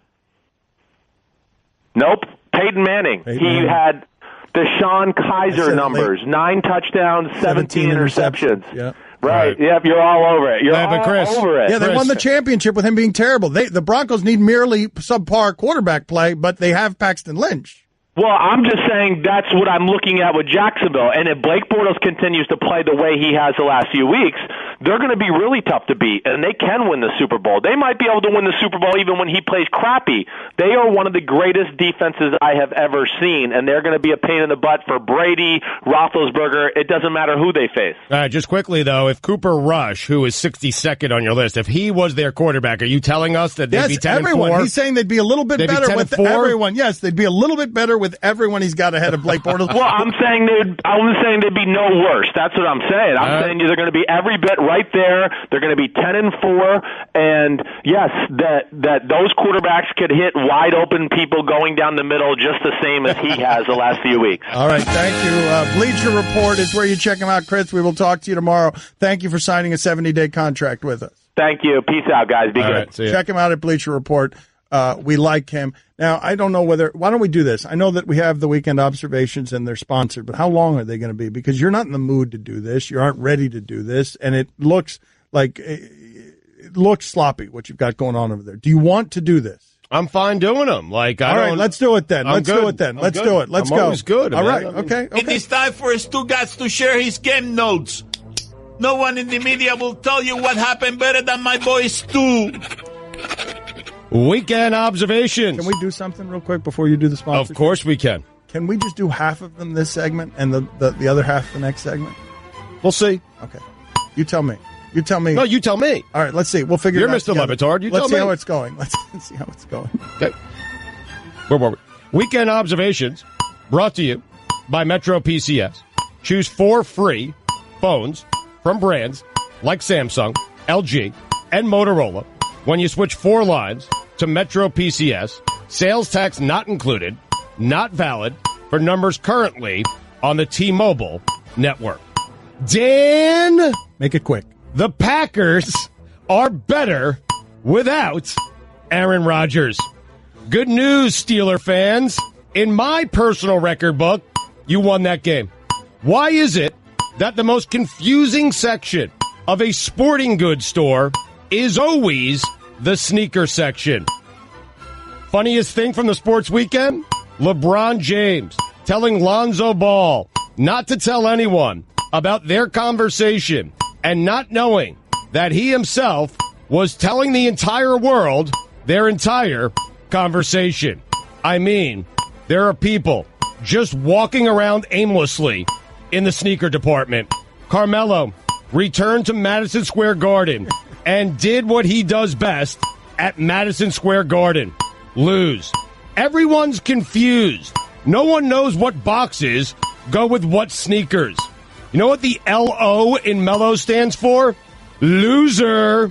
Nope. Peyton Manning. He had Deshaun Kaiser numbers. 9 touchdowns, 17 interceptions. Yeah. Right. Yep, you're all over it. You're all over it. Yeah, they won the championship with him being terrible. The Broncos need merely subpar quarterback play, but they have Paxton Lynch. Well, I'm just saying that's what I'm looking at with Jacksonville. And if Blake Bortles continues to play the way he has the last few weeks, they're going to be really tough to beat, and they can win the Super Bowl. They might be able to win the Super Bowl even when he plays crappy. They are one of the greatest defenses I have ever seen, and they're going to be a pain in the butt for Brady, Roethlisberger. It doesn't matter who they face. All right, just quickly, though, if Cooper Rush, who is 62nd on your list, if he was their quarterback, are you telling us that they'd be 10-4? Everyone. He's saying they'd be a little bit better with everyone. Yes, they'd be a little bit better with everyone he's got ahead of Blake Bortles. Well, I'm saying they'd be no worse. That's what I'm saying. I'm saying they're going to be every bit right there. They're going to be 10-4, and yes, that those quarterbacks could hit wide open people going down the middle just the same as he has the last few weeks. All right, thank you. Bleacher Report is where you check him out, Chris. We will talk to you tomorrow. Thank you for signing a 70-day contract with us. Thank you. Peace out, guys. Be good. Right, check him out at Bleacher Report. We like him. Now, I don't know why don't we do this? I know that we have the weekend observations and they're sponsored, but how long are they going to be? Because you're not in the mood to do this. You aren't ready to do this. And it looks sloppy, what you've got going on over there. Do you want to do this? I'm fine doing them. All right, let's do it then. Let's do it. Let's go. I'm always good. All right. Okay. It is time for Stu Gats to share his game notes. No one in the media will tell you what happened better than my boy Stu. Weekend observations. Can we do something real quick before you do the sponsors? Of course we can. Can we just do half of them this segment and the other half the next segment? We'll see. Okay. You tell me. No, you tell me. All right, let's see. We'll figure it out. You're Mr. Levitard. You tell me. Let's see how it's going. Let's see how it's going. Okay. Where were we? Weekend observations brought to you by Metro PCS. Choose 4 free phones from brands like Samsung, LG, and Motorola when you switch 4 lines to Metro PCS. Sales tax not included, not valid for numbers currently on the T-Mobile network. Dan, make it quick. The Packers are better without Aaron Rodgers. Good news, Steeler fans. In my personal record book, you won that game. Why is it that the most confusing section of a sporting goods store is always the sneaker section? Funniest thing from the sports weekend? LeBron James telling Lonzo Ball not to tell anyone about their conversation and not knowing that he himself was telling the entire world their entire conversation. I mean, there are people just walking around aimlessly in the sneaker department. Carmelo returned to Madison Square Garden and did what he does best at Madison Square Garden: lose. Everyone's confused. No one knows what boxes go with what sneakers. You know what the L-O in Mellow stands for? Loser.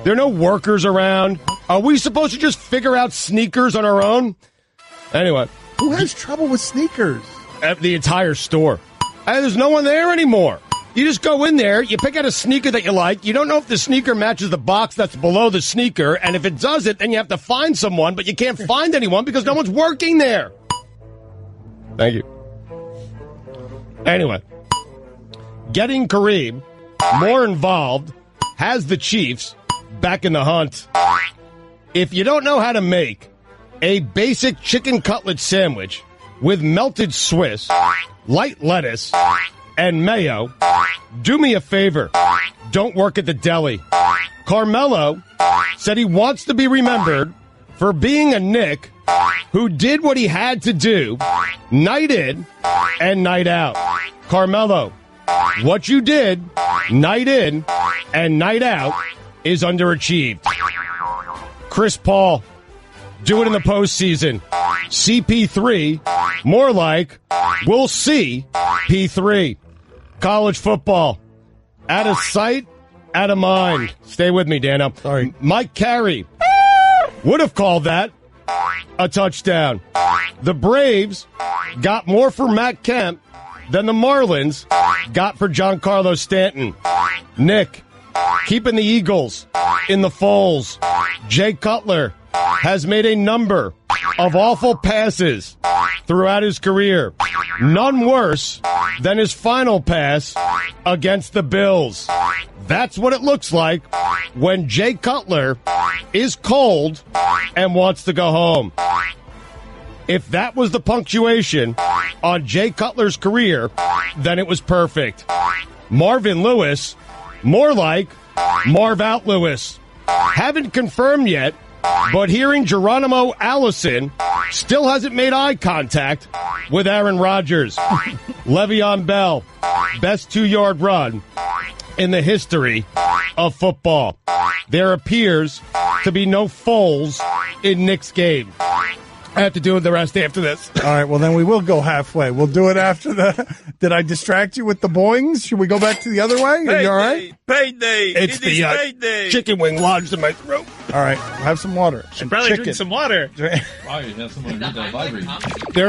There are no workers around. Are we supposed to just figure out sneakers on our own? Anyway. Who has trouble with sneakers? The entire store. There's no one there anymore. You just go in there, you pick out a sneaker that you like. You don't know if the sneaker matches the box that's below the sneaker, and if it doesn't, then you have to find someone, but you can't find anyone because no one's working there. Thank you. Anyway, getting Kareem more involved has the Chiefs back in the hunt. If you don't know how to make a basic chicken cutlet sandwich with melted Swiss, light lettuce, and mayo, do me a favor. Don't work at the deli. Carmelo said he wants to be remembered for being a Knick who did what he had to do night in and night out. Carmelo, what you did night in and night out is underachieved. Chris Paul, do it in the postseason. CP3, more like we'll see P3. College football, out of sight, out of mind. Stay with me, Dano. Sorry. Mike Carey would have called that a touchdown. The Braves got more for Matt Kemp than the Marlins got for Giancarlo Stanton. Nick, keeping the Eagles in the folds. Jay Cutler has made a number of awful passes throughout his career. None worse than his final pass against the Bills. That's what it looks like when Jay Cutler is cold and wants to go home. If that was the punctuation on Jay Cutler's career, then it was perfect. Marvin Lewis, more like Marv Out Lewis. Haven't confirmed yet, but hearing Geronimo Allison still hasn't made eye contact with Aaron Rodgers. Le'Veon Bell, best 2-yard run in the history of football. There appears to be no Foles in Nick's game. I have to do the rest after this. All right, well, then we will go halfway. We'll do it after the... Did I distract you with the boings? Should we go back to the other way? Are you all right? Payday. It's the payday. chicken wing lodged in my throat. All right, have some water. Should probably drink some water. There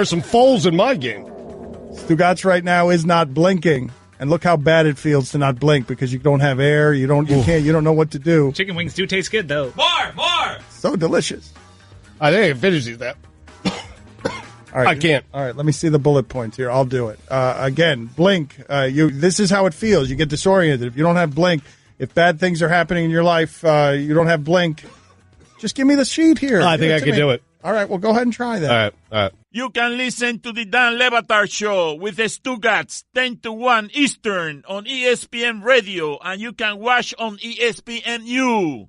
are some Foles in my game. Stugotz right now is not blinking. And look how bad it feels to not blink because you don't have air. You don't know what to do. Chicken wings do taste good, though. More. So delicious. I think I can finish these that. All right, I can't. All right, let me see the bullet points here. I'll do it. Again, blink. This is how it feels. You get disoriented. If you don't have blink, if bad things are happening in your life, you don't have blink, just give me the sheet here. I think I can do it. All right, well, go ahead and try that. All right. You can listen to the Dan Le Batard Show with the Stugotz 10 to 1 Eastern on ESPN Radio, and you can watch on ESPNU.